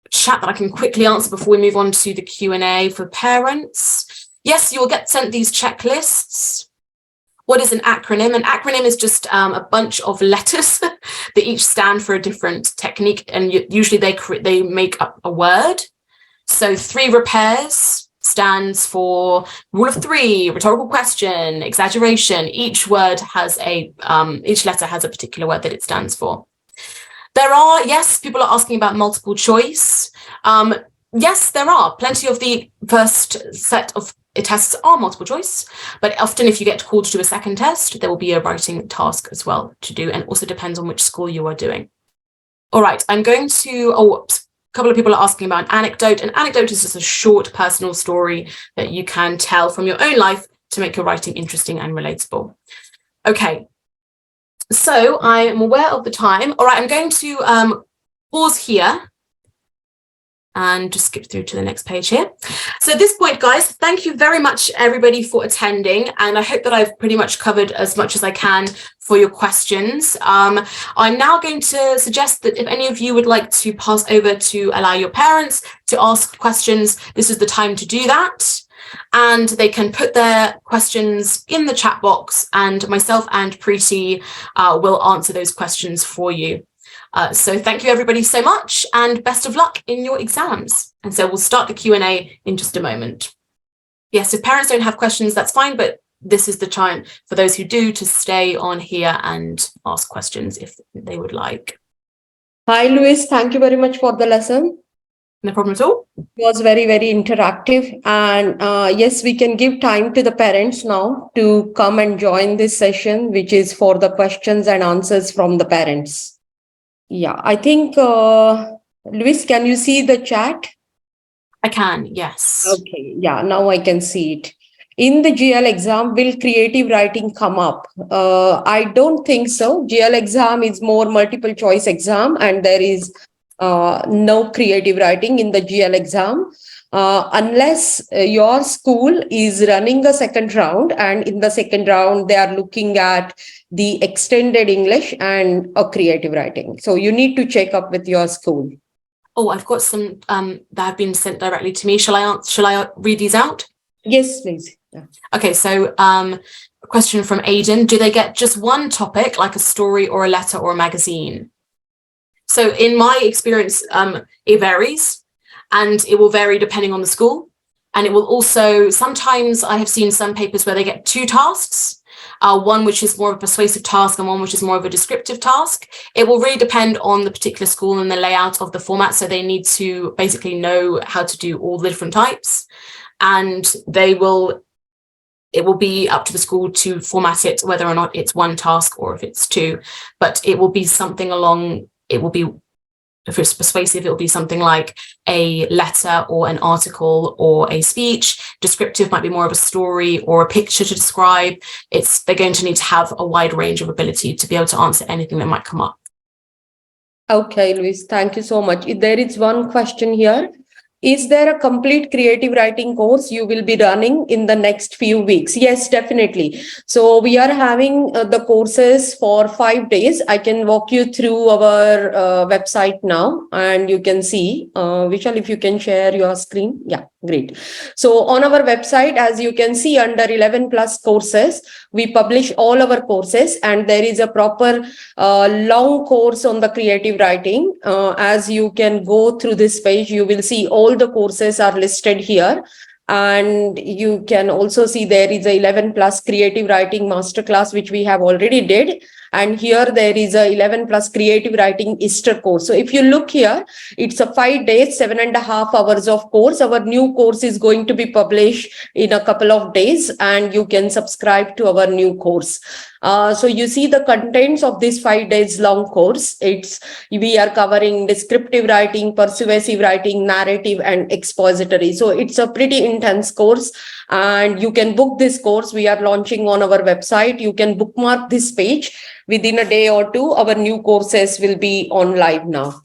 chat that I can quickly answer before we move on to the Q&A for parents. Yes, you will get sent these checklists. What is an acronym? An acronym is just a bunch of letters that each stand for a different technique, and usually they make up a word. So 3 repairs stands for rule of 3, rhetorical question, exaggeration. Each word has each letter has a particular word that it stands for. There are, yes, people are asking about multiple choice. Yes, there are. Plenty of the first set of tests are multiple choice, but often if you get called to do a second test, there will be a writing task as well to do, and also depends on which school you are doing. All right, I'm going to, a couple of people are asking about an anecdote. An anecdote is just a short personal story that you can tell from your own life to make your writing interesting and relatable. Okay. So I am aware of the time. All right, I'm going to pause here and just skip through to the next page here. So at this point, guys, thank you very much, everybody, for attending. And I hope that I've pretty much covered as much as I can for your questions. I'm now going to suggest that if any of you would like to pass over to allow your parents to ask questions, this is the time to do that. And they can put their questions in the chat box, and myself and Preeti will answer those questions for you. So thank you everybody so much, and best of luck in your exams. And so we'll start the Q&A in just a moment. Yes, if parents don't have questions, that's fine, but this is the time for those who do to stay on here and ask questions if they would like. Hi, Louise. Thank you very much for the lesson. No problem at all. It was very, very interactive. And yes, we can give time to the parents now to come and join this session, which is for the questions and answers from the parents. Yeah, I think, Louise, can you see the chat? I can, yes. Okay, yeah, now I can see it. In the GL exam, will creative writing come up? I don't think so. GL exam is more multiple choice exam, and there is no creative writing in the GL exam, unless your school is running a second round, and in the second round they are looking at the extended English and a creative writing. So you need to check up with your school. Oh, I've got some that have been sent directly to me. Shall I read these out? Yes, please. Yeah. Okay, so a question from Aidan. Do they get just one topic, like a story or a letter or a magazine? So in my experience, it varies, and it will vary depending on the school. And it will also, sometimes I have seen some papers where they get 2 tasks, one which is more of a persuasive task and one which is more of a descriptive task. It will really depend on the particular school and the layout of the format. So they need to basically know how to do all the different types, and it will be up to the school to format it, whether or not it's 1 task or if it's 2, but it will be something along. It will be, if it's persuasive, it will be something like a letter or an article or a speech. Descriptive might be more of a story or a picture to describe. They're going to need to have a wide range of ability to be able to answer anything that might come up. Okay, Louise, thank you so much. There is one question here. Is there a complete creative writing course you will be running in the next few weeks? Yes, definitely. So we are having the courses for 5 days. I can walk you through our website now and you can see. Vishal, if you can share your screen. Yeah, great. So on our website, as you can see under 11 plus courses, we publish all our courses and there is a proper long course on the creative writing. As you can go through this page, you will see all the courses are listed here. And you can also see there is a 11 plus creative writing masterclass, which we have already did. And here there is a 11 plus creative writing Easter course. So if you look here, it's a 5 days, 7.5 hours of course. Our new course is going to be published in a couple of days and you can subscribe to our new course. So you see the contents of this 5 days long course. We are covering descriptive writing, persuasive writing, narrative, and expository. So it's a pretty intense course and you can book this course. We are launching on our website. You can bookmark this page. Within a day or two, our new courses will be on live now.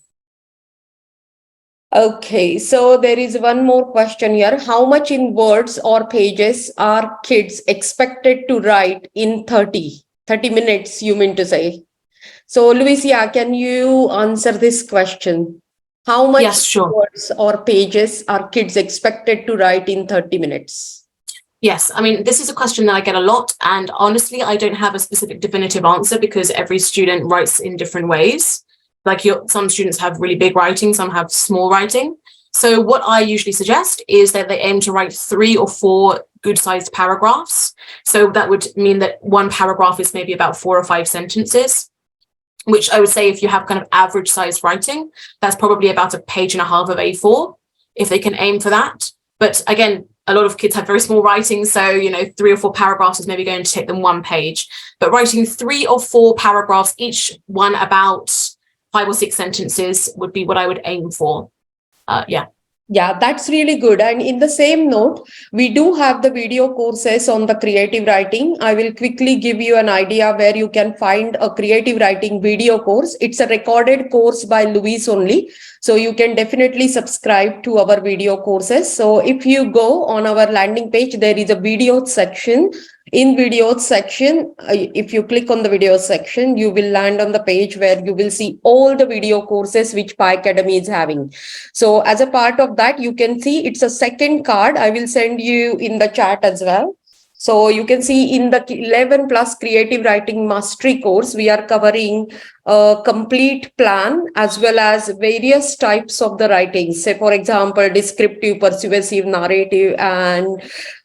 Okay, so there is one more question here. How much in words or pages are kids expected to write in 30 minutes, you mean to say? So, Lucia, can you answer this question? How much Yes, sure. words or pages are kids expected to write in 30 minutes? Yes, I mean, this is a question that I get a lot, and honestly, I don't have a specific definitive answer because every student writes in different ways. Like some students have really big writing, some have small writing. So what I usually suggest is that they aim to write 3 or 4 good-sized paragraphs. So that would mean that one paragraph is maybe about 4 or 5 sentences, which I would say if you have kind of average sized writing, that's probably about 1.5 pages of A4, if they can aim for that. But again, a lot of kids have very small writing, so 3 or 4 paragraphs is maybe going to take them 1 page. But writing 3 or 4 paragraphs, each one about 5 or 6 sentences, would be what I would aim for. Yeah, that's really good. And in the same note, we do have the video courses on the creative writing. I will quickly give you an idea where you can find a creative writing video course. It's a recorded course by Louise only. So you can definitely subscribe to our video courses. So if you go on our landing page, there is a video section. In videos section, if you click on the video section, you will land on the page where you will see all the video courses which Pi Academy is having. So as a part of that, you can see it's a second card. I will send you in the chat as well. So you can see in the 11 plus creative writing mastery course, we are covering a complete plan as well as various types of the writing. Say, for example, descriptive, persuasive, narrative, and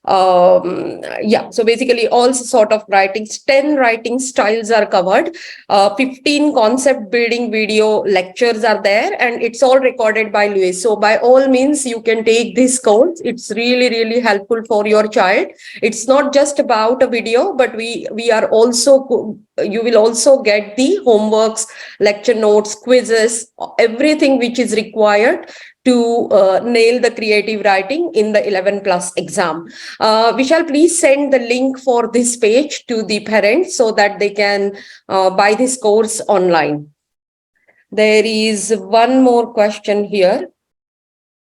so basically all sort of writings. 10 writing styles are covered. 15 concept building video lectures are there, and it's all recorded by Louise. So by all means, you can take this course. It's really, really helpful for your child. It's not just about a video, but we are also, you will also get the homeworks, lecture notes, quizzes, everything which is required to nail the creative writing in the 11 plus exam. Vishal, please send the link for this page to the parents so that they can buy this course online. There is one more question here.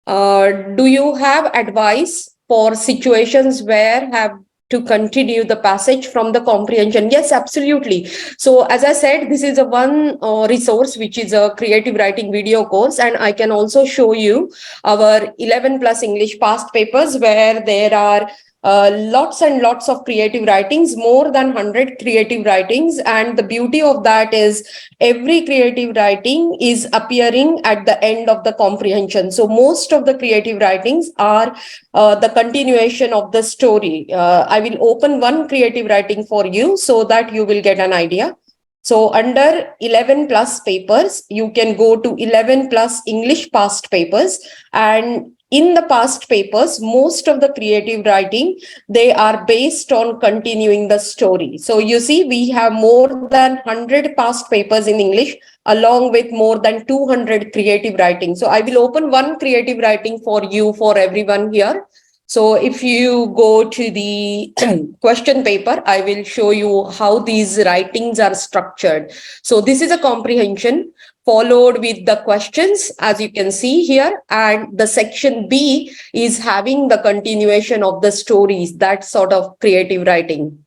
Do you have advice for situations where have to continue the passage from the comprehension? Yes, absolutely. So as I said, this is a one resource, which is a creative writing video course. And I can also show you our 11 plus English past papers where there are lots and lots of creative writings, more than 100 creative writings. And the beauty of that is every creative writing is appearing at the end of the comprehension. So most of the creative writings are the continuation of the story. I will open one creative writing for you so that you will get an idea. So under 11 plus papers, you can go to 11 plus English past papers, and in the past papers, most of the creative writing, they are based on continuing the story. So you see, we have more than 100 past papers in English, along with more than 200 creative writing. So I will open one creative writing for you, for everyone here. So if you go to the question paper, I will show you how these writings are structured. So this is a comprehension followed with the questions, as you can see here. And the section B is having the continuation of the stories, that sort of creative writing.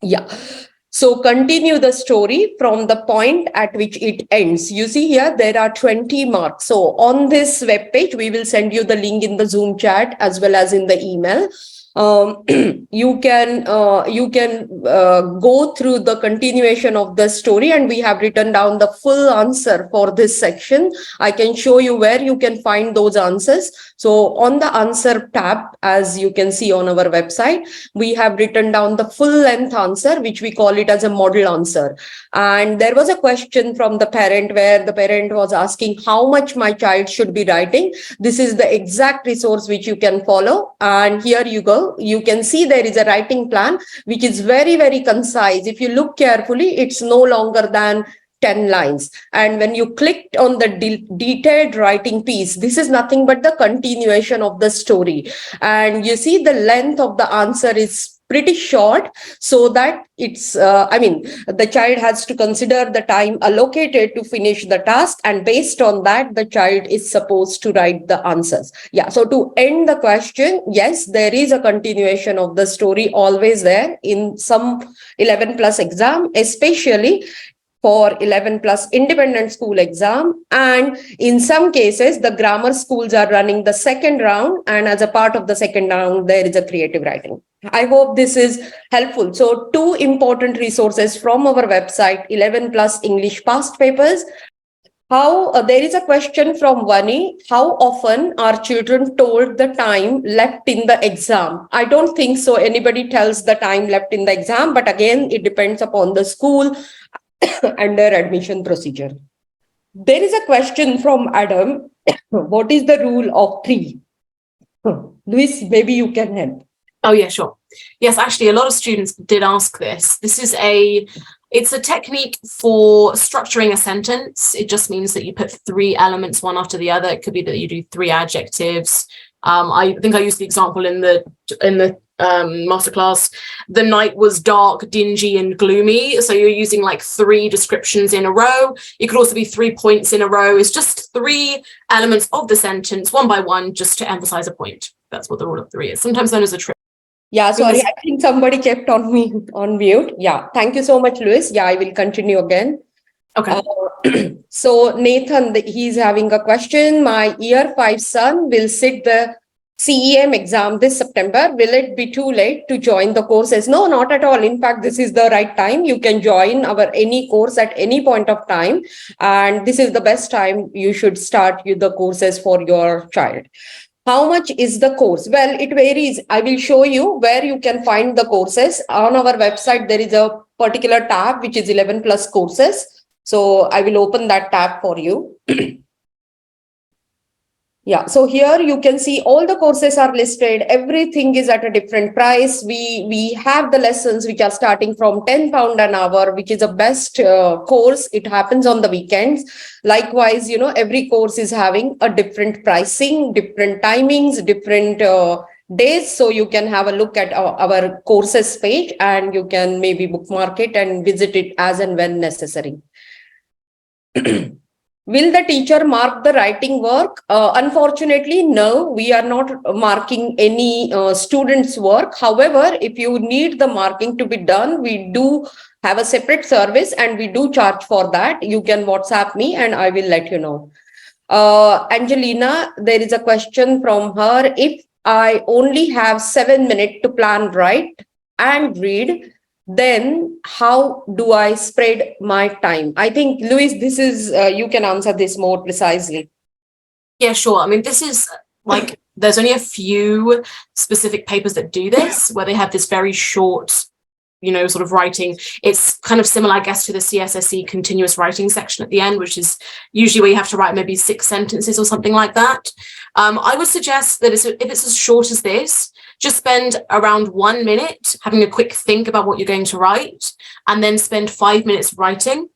Yeah. So continue the story from the point at which it ends. You see here, there are 20 marks. So on this web page, we will send you the link in the Zoom chat as well as in the email. You can go through the continuation of the story, and we have written down the full answer for this section. I can show you where you can find those answers. So on the answer tab, as you can see on our website, we have written down the full length answer, which we call it as a model answer. And there was a question from the parent where the parent was asking how much my child should be writing. This is the exact resource which you can follow. And here you go. You can see there is a writing plan, which is very, very concise. If you look carefully, it's no longer than 10 lines. And when you clicked on the detailed writing piece, this is nothing but the continuation of the story. And you see the length of the answer is pretty short, so that it's, the child has to consider the time allocated to finish the task. And based on that, the child is supposed to write the answers. Yeah. So to end the question, yes, there is a continuation of the story always there in some 11 plus exam, especially for 11 plus independent school exam. And in some cases, the grammar schools are running the second round. And as a part of the second round, there is a creative writing. I hope this is helpful. So 2 important resources from our website, 11 plus English past papers. There is a question from Vani. How often are children told the time left in the exam? I don't think so anybody tells the time left in the exam, but again, it depends upon the school and their admission procedure. There is a question from Adam. What is the rule of 3? Luis, maybe you can help. Oh, yeah, sure. Yes, actually, a lot of students did ask this. It's a technique for structuring a sentence. It just means that you put 3 elements one after the other. It could be that you do 3 adjectives. I think I used the example in the masterclass. The night was dark, dingy, and gloomy. So you're using like 3 descriptions in a row. It could also be 3 points in a row. It's just 3 elements of the sentence, one by one, just to emphasize a point. That's what the rule of 3 is, sometimes known as a trick. Yeah, sorry, I think somebody kept on me on mute. Yeah, thank you so much, Luis. Yeah, I will continue again. Okay. So Nathan, he's having a question. My year 5 son will sit the CEM exam this September. Will it be too late to join the courses? No, not at all. In fact, this is the right time. You can join any course at any point of time. And this is the best time you should start the courses for your child. How much is the course? Well, it varies. I will show you where you can find the courses. On our website, there is a particular tab, which is 11 plus courses. So I will open that tab for you. Yeah, so here you can see all the courses are listed. Everything is at a different price. We have the lessons which are starting from £10 an hour, which is a best course. It happens on the weekends. Likewise, every course is having a different pricing, different timings, different days. So you can have a look at our courses page, and you can maybe bookmark it and visit it as and when necessary. Will the teacher mark the writing work? Unfortunately, no, we are not marking any students' work. However, if you need the marking to be done, we do have a separate service and we do charge for that. You can WhatsApp me and I will let you know. Angelina, there is a question from her. If I only have 7 minutes to plan, write and read, then how do I spread my time? I think, Luis, this is, you can answer this more precisely. Yeah, sure. I mean, this is like, there's only a few specific papers that do this, where they have this very short, sort of writing. It's kind of similar, I guess, to the CSSE continuous writing section at the end, which is usually where you have to write maybe 6 sentences or something like that. I would suggest that if it's as short as this, just spend around 1 minute having a quick think about what you're going to write, and then spend 5 minutes writing.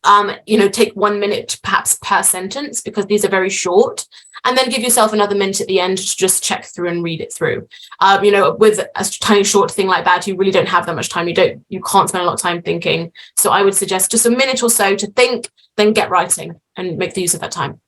take 1 minute perhaps per sentence, because these are very short, and then give yourself another minute at the end to just check through and read it through. With a tiny short thing like that, you really don't have that much time. You can't spend a lot of time thinking. So I would suggest just a minute or so to think, then get writing and make the use of that time.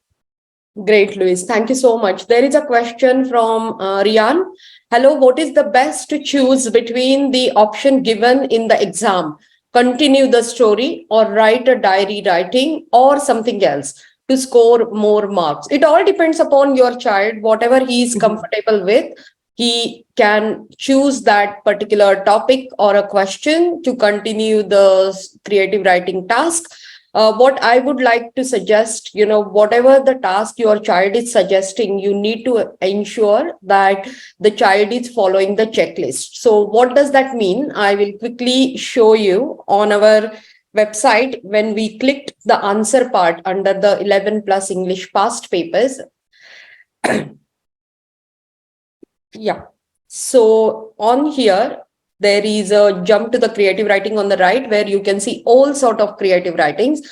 Great, Louise. Thank you so much. There is a question from Rian. Hello, what is the best to choose between the option given in the exam? Continue the story or write a diary writing or something else to score more marks? It all depends upon your child, whatever he is comfortable with. He can choose that particular topic or a question to continue the creative writing task. What I would like to suggest, whatever the task your child is suggesting, you need to ensure that the child is following the checklist. So what does that mean? I will quickly show you on our website. When we clicked the answer part under the 11 plus English past papers. Yeah. So on here, there is a jump to the creative writing on the right, where you can see all sort of creative writings.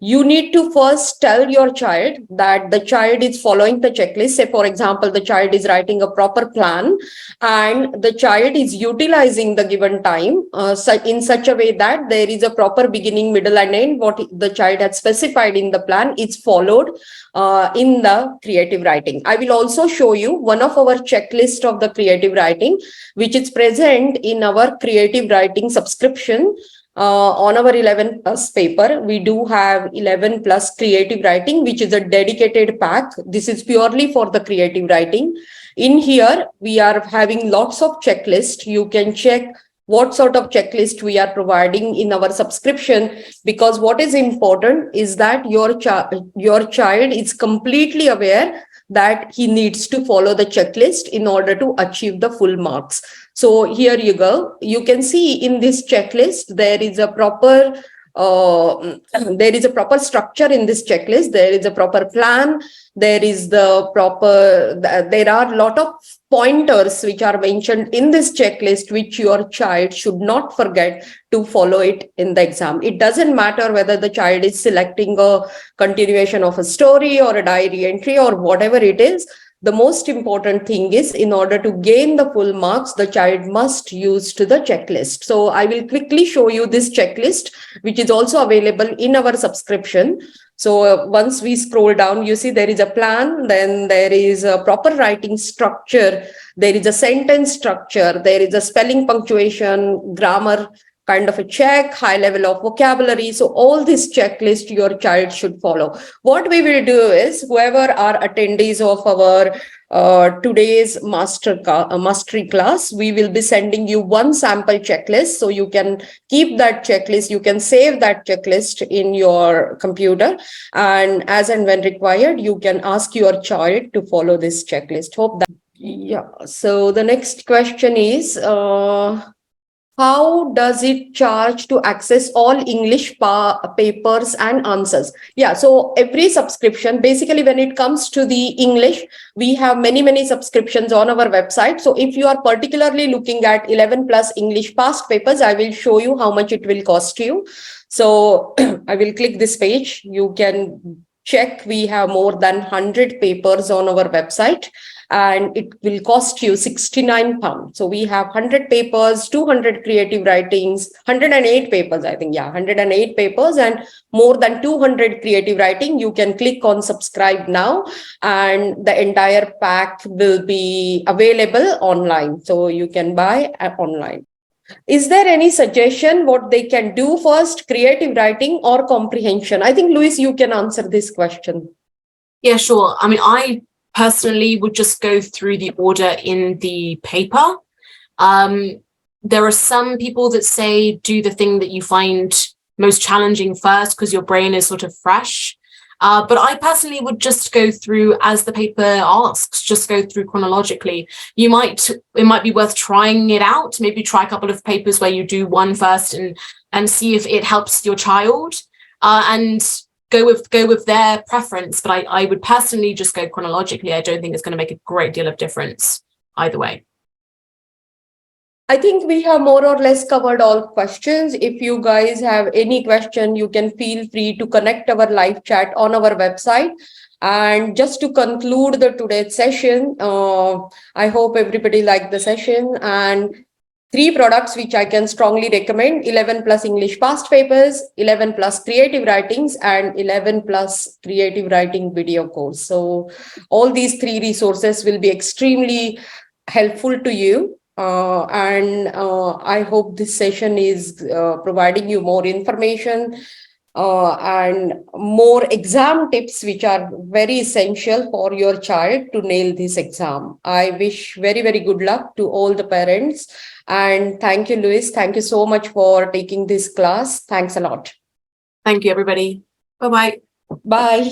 You need to first tell your child that the child is following the checklist. Say, for example, the child is writing a proper plan and the child is utilizing the given time in such a way that there is a proper beginning, middle, and end. What the child had specified in the plan is followed in the creative writing. I will also show you one of our checklist of the creative writing, which is present in our creative writing subscription. On our 11 plus paper, we do have 11 plus creative writing, which is a dedicated pack. This is purely for the creative writing. In here, we are having lots of checklists. You can check what sort of checklist we are providing in our subscription, because what is important is that your child is completely aware that he needs to follow the checklist in order to achieve the full marks. So here you go. You can see in this checklist, there is a proper structure in this checklist. There is a proper plan. There are a lot of pointers which are mentioned in this checklist, which your child should not forget to follow it in the exam. It doesn't matter whether the child is selecting a continuation of a story or a diary entry or whatever it is. The most important thing is, in order to gain the full marks, the child must use to the checklist. So I will quickly show you this checklist, which is also available in our subscription. So once we scroll down, you see there is a plan, then there is a proper writing structure, there is a sentence structure, there is a spelling, punctuation, grammar kind of a check, high level of vocabulary. So all this checklist your child should follow. What we will do is, whoever are attendees of our today's mastery class, we will be sending you one sample checklist. So you can keep that checklist, you can save that checklist in your computer, and as and when required, you can ask your child to follow this checklist. Hope that. Yeah. So the next question is, how does it charge to access all English papers and answers? Yeah, so every subscription, basically when it comes to the English, we have many subscriptions on our website. So if you are particularly looking at 11 plus English past papers, I will show you how much it will cost you. So I will click this page. You can check, we have more than 100 papers on our website, and it will cost you £69. So we have 100 papers, 200 creative writings, 108 papers, I think. Yeah, 108 papers and more than 200 creative writing. You can click on subscribe now, and the entire pack will be available online. So you can buy online. Is there any suggestion what they can do first, creative writing or comprehension? I think, Louise, you can answer this question. Yeah, sure. I mean, I personally would just go through the order in the paper. There are some people that say do the thing that you find most challenging first because your brain is sort of fresh. But I personally would just go through as the paper asks, just go through chronologically. It might be worth trying it out. Maybe try a couple of papers where you do one first and see if it helps your child, and go with their preference. But I would personally just go chronologically. I don't think it's going to make a great deal of difference either way. I think we have more or less covered all questions. If you guys have any question, you can feel free to connect our live chat on our website. And just to conclude the today's session, I hope everybody liked the session. And three products which I can strongly recommend: 11 plus English past papers, 11 plus creative writings, and 11 plus creative writing video course. So all these three resources will be extremely helpful to you. And I hope this session is providing you more information and more exam tips, which are very essential for your child to nail this exam. I wish very, very good luck to all the parents. And thank you, Luis. Thank you so much for taking this class. Thanks a lot. Thank you, everybody. Bye-bye. Bye.